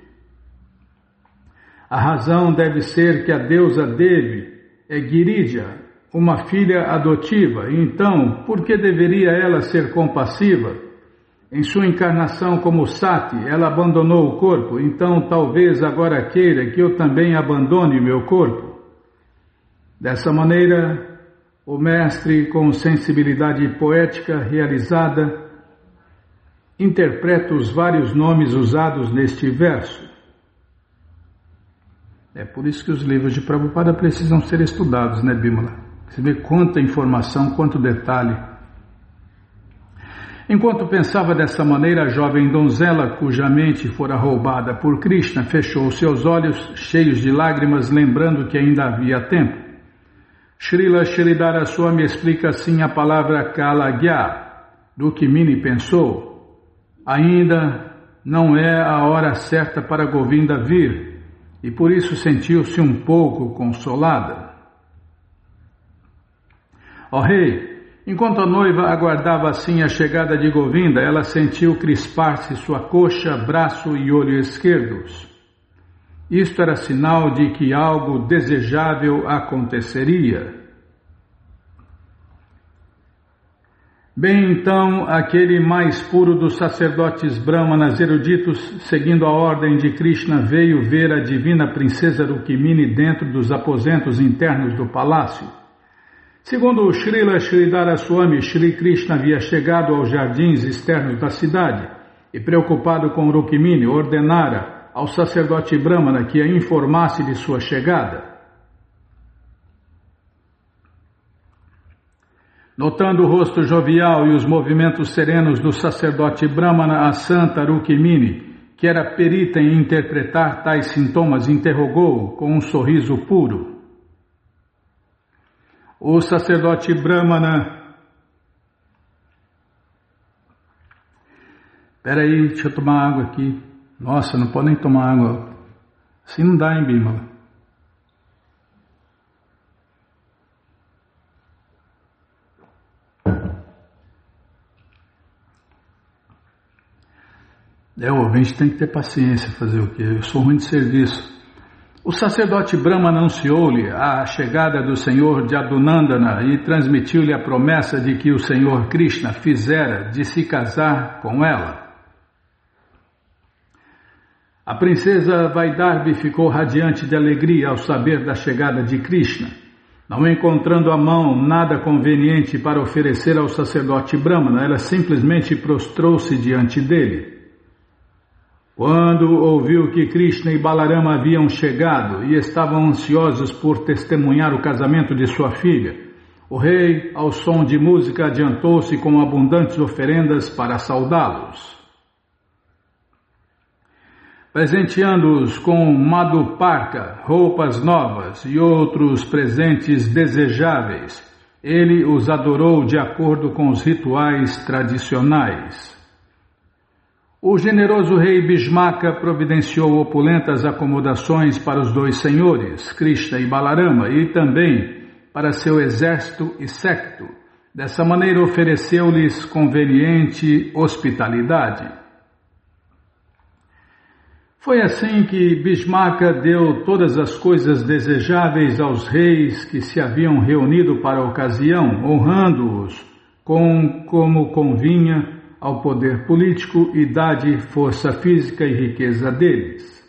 A razão deve ser que a deusa Devi é Giridya, uma filha adotiva, então por que deveria ela ser compassiva? Em sua encarnação como Sati, ela abandonou o corpo, então talvez agora queira que eu também abandone o meu corpo. Dessa maneira, o mestre, com sensibilidade poética realizada, interpreta os vários nomes usados neste verso. É por isso que os livros de Prabhupada precisam ser estudados, né, Bimala? Você vê quanta informação, quanto detalhe. Enquanto pensava dessa maneira, a jovem donzela, cuja mente fora roubada por Krishna, fechou seus olhos cheios de lágrimas, lembrando que ainda havia tempo. Srila Sridhara Swami explica assim a palavra Kalagya. Rukmini pensou, ainda não é a hora certa para Govinda vir, e por isso sentiu-se um pouco consolada. Ó rei, enquanto a noiva aguardava assim a chegada de Govinda, ela sentiu crispar-se sua coxa, braço e olho esquerdos. Isto era sinal de que algo desejável aconteceria. Bem, então, aquele mais puro dos sacerdotes brahmanas eruditos, seguindo a ordem de Krishna, veio ver a divina princesa Rukmini dentro dos aposentos internos do palácio. Segundo Srila Sridhara Swami, Shri Krishna havia chegado aos jardins externos da cidade e preocupado com Rukmini, ordenara ao sacerdote Brahmana que a informasse de sua chegada. Notando o rosto jovial e os movimentos serenos do sacerdote Brahmana, a santa Rukmini, que era perita em interpretar tais sintomas, interrogou-o com um sorriso puro. O sacerdote Brahmana... Peraí, deixa eu tomar água aqui. Nossa, não pode nem tomar água. Assim não dá, hein, Bimala? O ouvinte tem que ter paciência, fazer o quê? Eu sou ruim de serviço. O sacerdote Brahma anunciou-lhe a chegada do Senhor Jadunandana e transmitiu-lhe a promessa de que o Senhor Krishna fizera de se casar com ela. A princesa Vaidarbi ficou radiante de alegria ao saber da chegada de Krishna. Não encontrando à mão nada conveniente para oferecer ao sacerdote Brahmana, ela simplesmente prostrou-se diante dele. Quando ouviu que Krishna e Balarama haviam chegado e estavam ansiosos por testemunhar o casamento de sua filha, o rei, ao som de música, adiantou-se com abundantes oferendas para saudá-los. Presenteando-os com madhuparka, roupas novas e outros presentes desejáveis, ele os adorou de acordo com os rituais tradicionais. O generoso rei Bhishmaka providenciou opulentas acomodações para os dois senhores, Krishna e Balarama, e também para seu exército e séquito. Dessa maneira ofereceu-lhes conveniente hospitalidade. Foi assim que Bhishmaka deu todas as coisas desejáveis aos reis que se haviam reunido para a ocasião, honrando-os como convinha ao poder político, idade, força física e riqueza deles.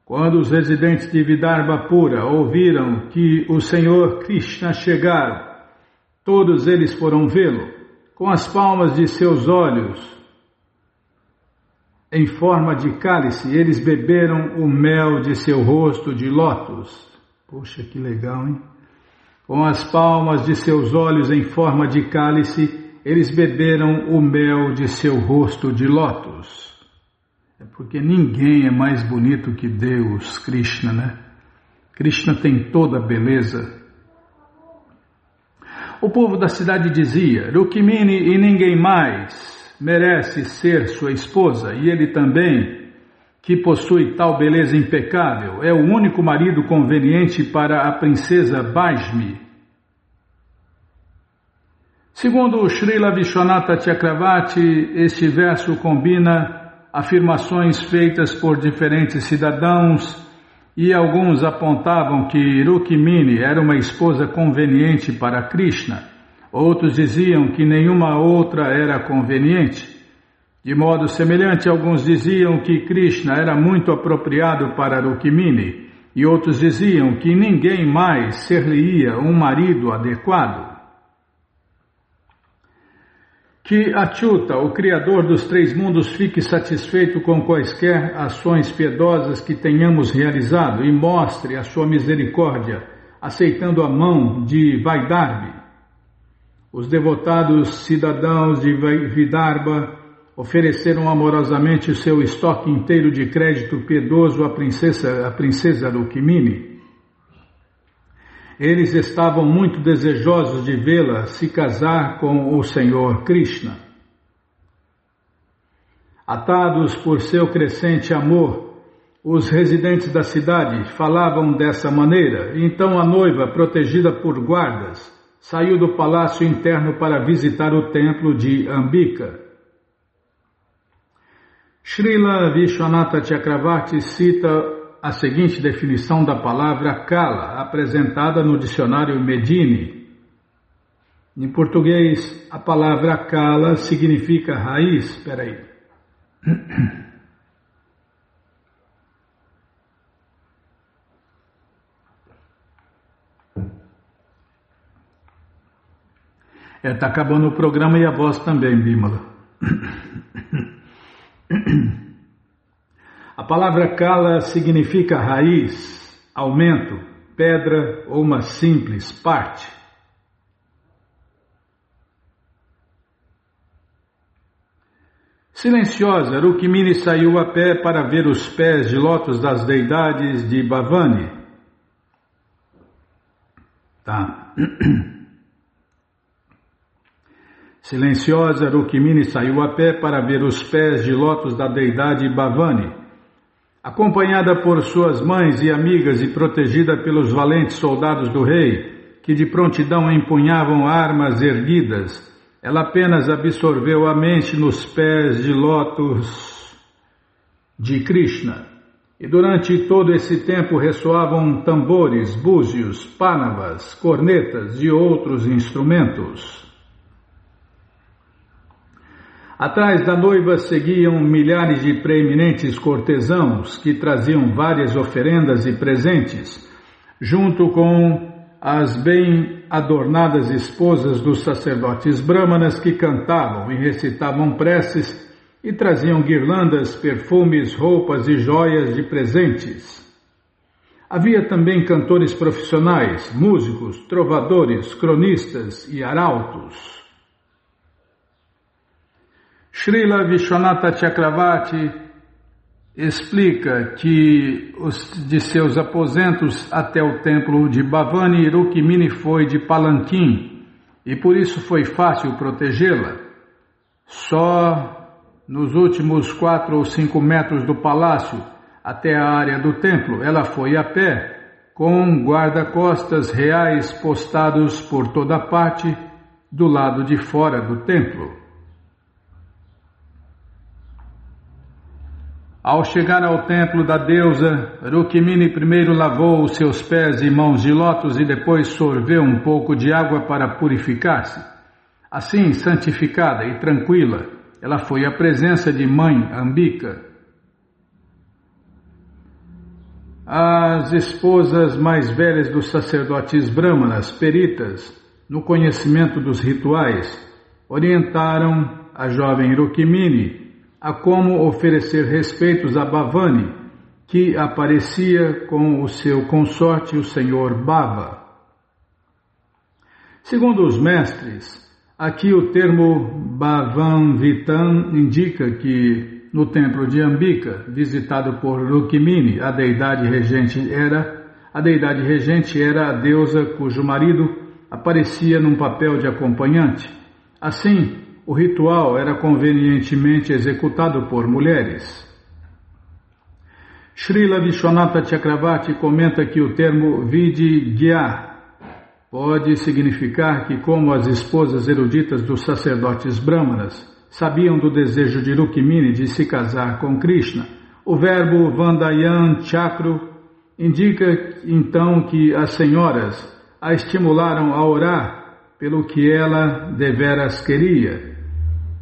Quando os residentes de Vidarbhapura ouviram que o Senhor Krishna chegara, todos eles foram vê-lo, com as palmas de seus olhos em forma de cálice, eles beberam o mel de seu rosto de lótus. Poxa, que legal, hein? Com as palmas de seus olhos em forma de cálice, eles beberam o mel de seu rosto de lótus. É porque ninguém é mais bonito que Deus, Krishna, né? Krishna tem toda a beleza. O povo da cidade dizia: Rukmini e ninguém mais merece ser sua esposa, e ele também, que possui tal beleza impecável, é o único marido conveniente para a princesa Vaishmi. Segundo Srila Vishwanatha Chakravarti, este verso combina afirmações feitas por diferentes cidadãos e alguns apontavam que Rukmini era uma esposa conveniente para Krishna, outros diziam que nenhuma outra era conveniente. De modo semelhante, alguns diziam que Krishna era muito apropriado para Rukmini e outros diziam que ninguém mais ser-lhe-ia um marido adequado. Que Achyuta, o Criador dos três mundos, fique satisfeito com quaisquer ações piedosas que tenhamos realizado e mostre a sua misericórdia, aceitando a mão de Vaidarbi. Os devotados cidadãos de Vidarbha ofereceram amorosamente o seu estoque inteiro de crédito piedoso à princesa Rukmini. Eles estavam muito desejosos de vê-la se casar com o Senhor Krishna. Atados por seu crescente amor, os residentes da cidade falavam dessa maneira. Então a noiva, protegida por guardas, saiu do palácio interno para visitar o templo de Ambika. Srila Vishwanatha Chakravarti cita a seguinte definição da palavra Kala, apresentada no dicionário Medini. Em português, a palavra Kala significa raiz. Espera aí. Está acabando o programa e a voz também, Bimala. palavra Kala significa raiz, aumento, pedra ou uma simples parte. Silenciosa, Rukmini saiu a pé para ver os pés de lótus das deidades de Bhavani. Silenciosa, Rukmini saiu a pé para ver os pés de lótus da deidade Bhavani. Acompanhada por suas mães e amigas e protegida pelos valentes soldados do rei, que de prontidão empunhavam armas erguidas, ela apenas absorveu a mente nos pés de lótus de Krishna. E durante todo esse tempo ressoavam tambores, búzios, pánavas, cornetas e outros instrumentos. Atrás da noiva seguiam milhares de preeminentes cortesãos que traziam várias oferendas e presentes, junto com as bem adornadas esposas dos sacerdotes brahmanas que cantavam e recitavam preces e traziam guirlandas, perfumes, roupas e joias de presentes. Havia também cantores profissionais, músicos, trovadores, cronistas e arautos. Srila Vishwanatha Chakravarti explica que de seus aposentos até o templo de Bhavani, Rukmini foi de palanquim e por isso foi fácil protegê-la. Só nos últimos 4 ou 5 metros do palácio até a área do templo ela foi a pé, com guarda-costas reais postados por toda parte do lado de fora do templo. Ao chegar ao templo da deusa, Rukmini primeiro lavou os seus pés e mãos de lótus e depois sorveu um pouco de água para purificar-se. Assim, santificada e tranquila, ela foi à presença de Mãe Ambika. As esposas mais velhas dos sacerdotes brahmanas, peritas, no conhecimento dos rituais, orientaram a jovem Rukmini a como oferecer respeitos a Bhavani, que aparecia com o seu consorte, o senhor Bhava. Segundo os mestres, aqui o termo Bhavanvitan indica que no templo de Ambika, visitado por Rukmini, a deidade regente era a deusa cujo marido aparecia num papel de acompanhante. Assim, o ritual era convenientemente executado por mulheres. Srila Vishwanatha Chakravarti comenta que o termo Vidigya pode significar que, como as esposas eruditas dos sacerdotes brahmanas sabiam do desejo de Rukmini de se casar com Krishna, o verbo Vandayan Chakru indica então que as senhoras a estimularam a orar pelo que ela deveras queria.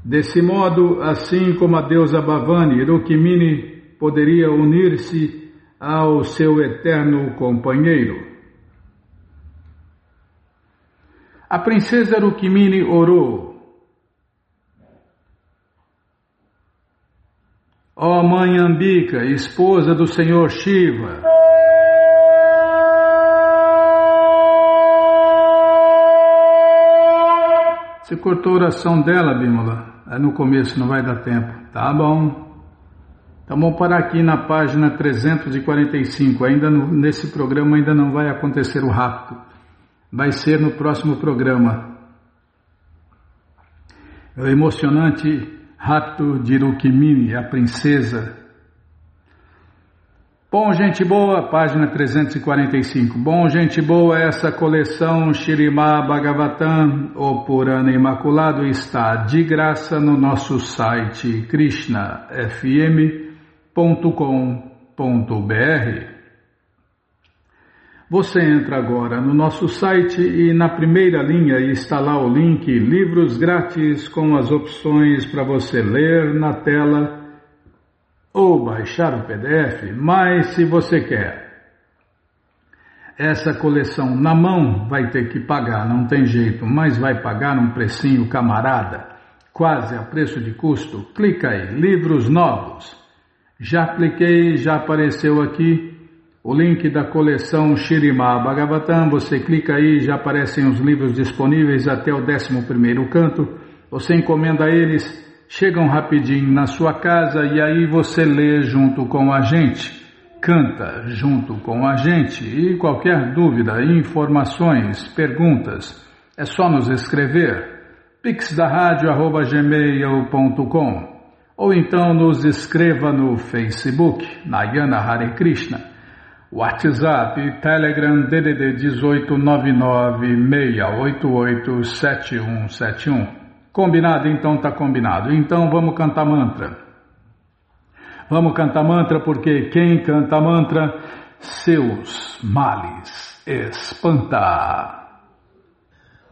Desse modo, assim como a deusa Bhavani, Rukmini poderia unir-se ao seu eterno companheiro. A princesa Rukmini orou: ó Mãe Ambika, esposa do Senhor Shiva, você cortou a oração dela, Bimala? No começo, não vai dar tempo. Tá bom. Então vamos parar aqui na página 345. Nesse programa ainda não vai acontecer o rapto. Vai ser no próximo programa. O emocionante rapto de Rukmini, a princesa. Bom, gente boa, página 345. Bom, gente boa, essa coleção Śrīmad Bhagavatam, o Purana Imaculado, está de graça no nosso site krishnafm.com.br. Você entra agora no nosso site e na primeira linha está lá o link Livros Grátis com as opções para você ler na tela ou baixar o PDF, mas se você quer essa coleção na mão, vai ter que pagar, não tem jeito, mas vai pagar um precinho camarada, quase a preço de custo. Clica aí, livros novos, Já cliquei, já apareceu aqui o link da coleção Śrīmad Bhagavatam. Você clica aí, já aparecem os livros disponíveis até o 11º canto. Você encomenda eles, chegam rapidinho na sua casa e aí você lê junto com a gente, canta junto com a gente. E qualquer dúvida, informações, perguntas, é só nos escrever pixdaradio@gmail.com ou então nos escreva no Facebook, Nayana Hare Krishna, WhatsApp e Telegram DDD 1899-688-7171. Combinado? Então tá combinado. Então vamos cantar mantra. Vamos cantar mantra porque quem canta mantra, seus males espanta.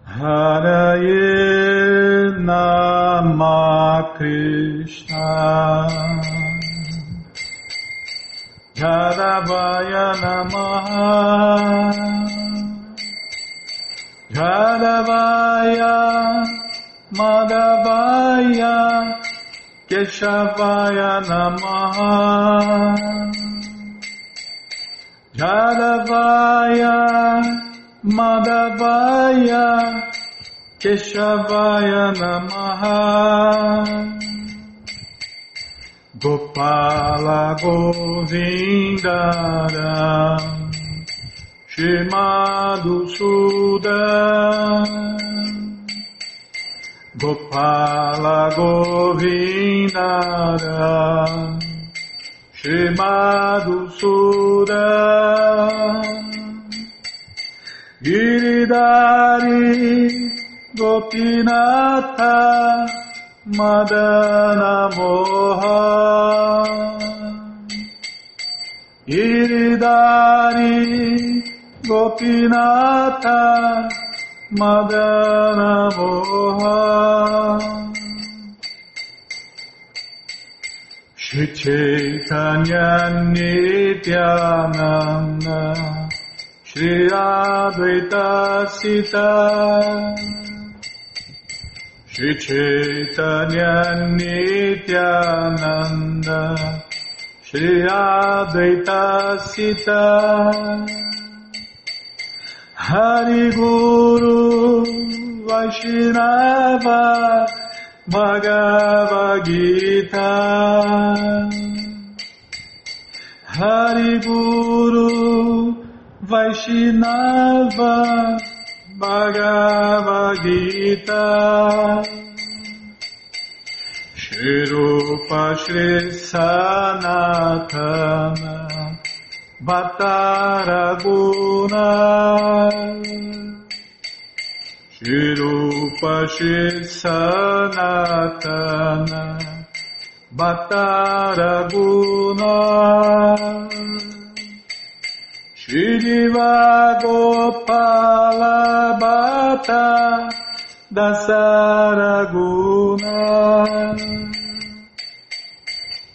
Haraye Nama Krishna Jadavaya Namaha Jadavaya Madhavaya Keshavaya Namaha Jadavaya Madhavaya Keshavaya Namaha Gopala Govindara Shimadusudan Gopala Govindara Shimadusudan Giridhari Gopinatha Madana Moha Giridhari Gopinatha Madana Moha Shri Chaitanya Nityananda Shri Advaita Sita Shri Chaitanya Nityananda Shri Advaita Sita Hari Guru Vaishnava Bhagavad Gita Hari Guru Vaishnava Bhagavad Gita Shri Rupa Shri Sanatana Bhattaraguna Shri Rupa Shri Sanatana Bhattaraguna Shri Diva Gopala Bhatta Dasaraguna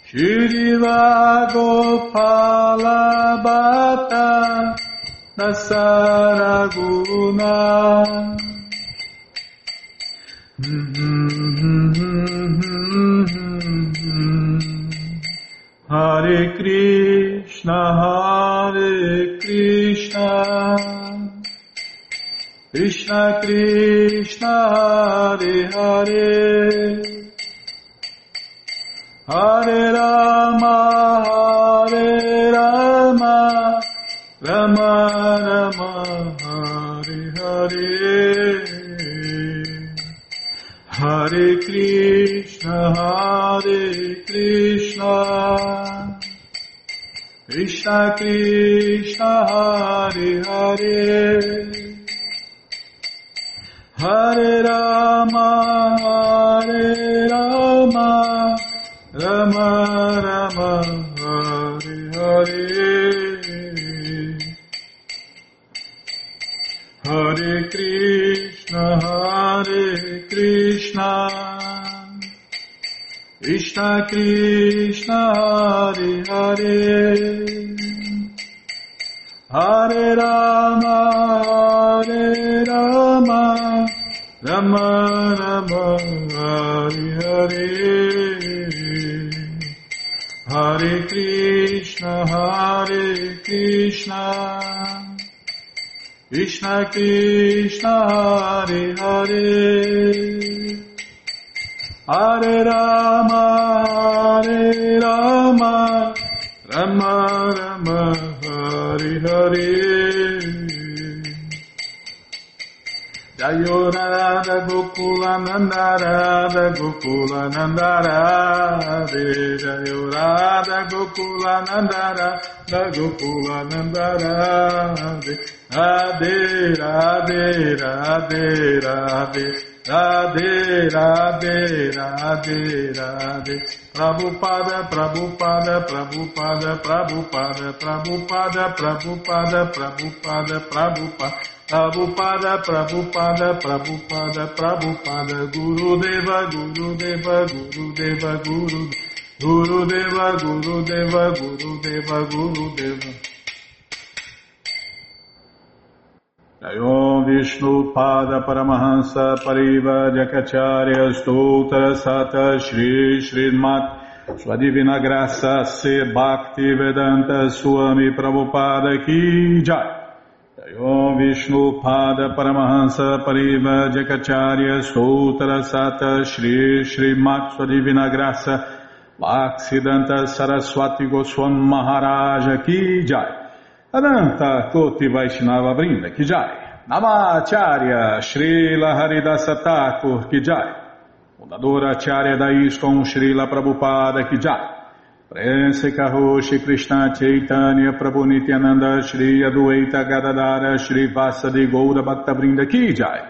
Shri Diva Gopala Bhatta Dasaraguna Hare Krishna Krishna Krishna Hare Hare Hare Rama Rama Rama Hare Hare Hare Krishna Krishna Krishna Hare Hare Hare Rama Rama Rama Hare Hare Hare Krishna Krishna Krishna Hare Hare Hare Rama Rama Rama Hare Hare Hare Krishna, Hare Krishna, Krishna Krishna, Hare Hare, Hare Rama, Hare Rama, Rama Rama, Hare Hare. Jayorada Gokula Nandarada Gokula Nandarade, Jayorada Gokula Nandarada Gokula Nandarade, Radhe Radhe Radhe Radhe, Radhe Radhe Radhe Radhe, Prabhupada Prabhupada Prabhupada Prabhupada Prabhupada Prabhupada Prabhupada Prabhupada Prabhupada, Prabhupada, Prabhupada, Prabhupada, Gurudeva, Gurudeva, Gurudeva, Gurudeva, Gurudeva, Gurudeva, Gurudeva. Jayom Vishnu Pada Paramahansa Pariva Jakacharya Stoutra Sata Shri Srimat Sua Divina Graça Se Bhakti Vedanta Swami Prabhupada Ki Jai. Om Vishnu Pada Paramahansa Pariva Jakacharya Stoutra Sata Shri Srimat Sua Divina Graça Bhaksidanta Saraswati Goswam Maharaja Ki Jai, Ananta Koti Vaishnava Vrinda Ki Jai, Namacharya Srila Haridasa Thakur Ki Jai, Fundadora Acharya da ISKCON Srila Prabhupada Ki Jai, Prense Karoshi Krishna Chaitanya Prabhu Nityananda Shri Adueita Gadadara Shri Vasadi Goura Bhaktavrinda Ki Jai,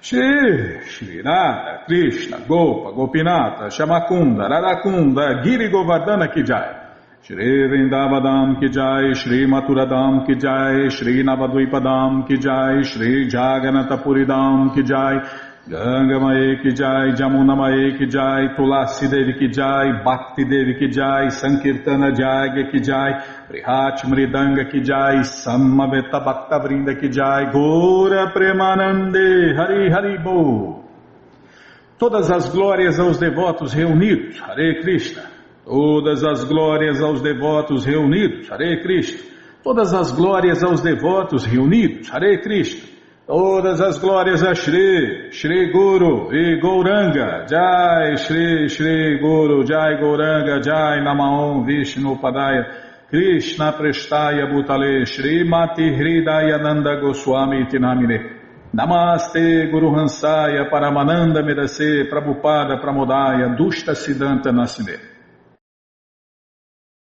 Shri Radha Krishna Gopa Gopinata Shamakunda Radakunda Giri Govardhana Ki Jai, Shri Vrindavadam Ki Jai, Shri Maturadam Ki Jai, Shri Navadvipadam Ki Jai, Shri Jaganatapuridam Ki Jai, Ganga Mae Ki Jai, Jamuna Mae Ki Jai, Tulasi Devi Ki Jai, Bhakti Devi Ki Jai, Sankirtana Jagya Ki Jai, Prihat Mridanga Ki Jai, Samaveta Bhakta Vrinda Ki Jai, Gora Premanande, Hari Hari Bo. Todas as glórias aos devotos reunidos, Hare Krishna. Todas as glórias aos devotos reunidos, Hare Krishna. Todas as glórias aos devotos reunidos, Hare Krishna. Todas as glórias a Shri, Shri Guru e Gauranga, Jai Shri, Shri Guru, Jai Gauranga, Jai Namaon Vishnu Padaya, Krishna Prestaya Bhutale, Shri Mati Hridaya Nanda Goswami Tinamine, Namaste Guru Hansaya Paramananda Medase, Prabhupada Pramodaya, Dushta Siddhanta Nasime.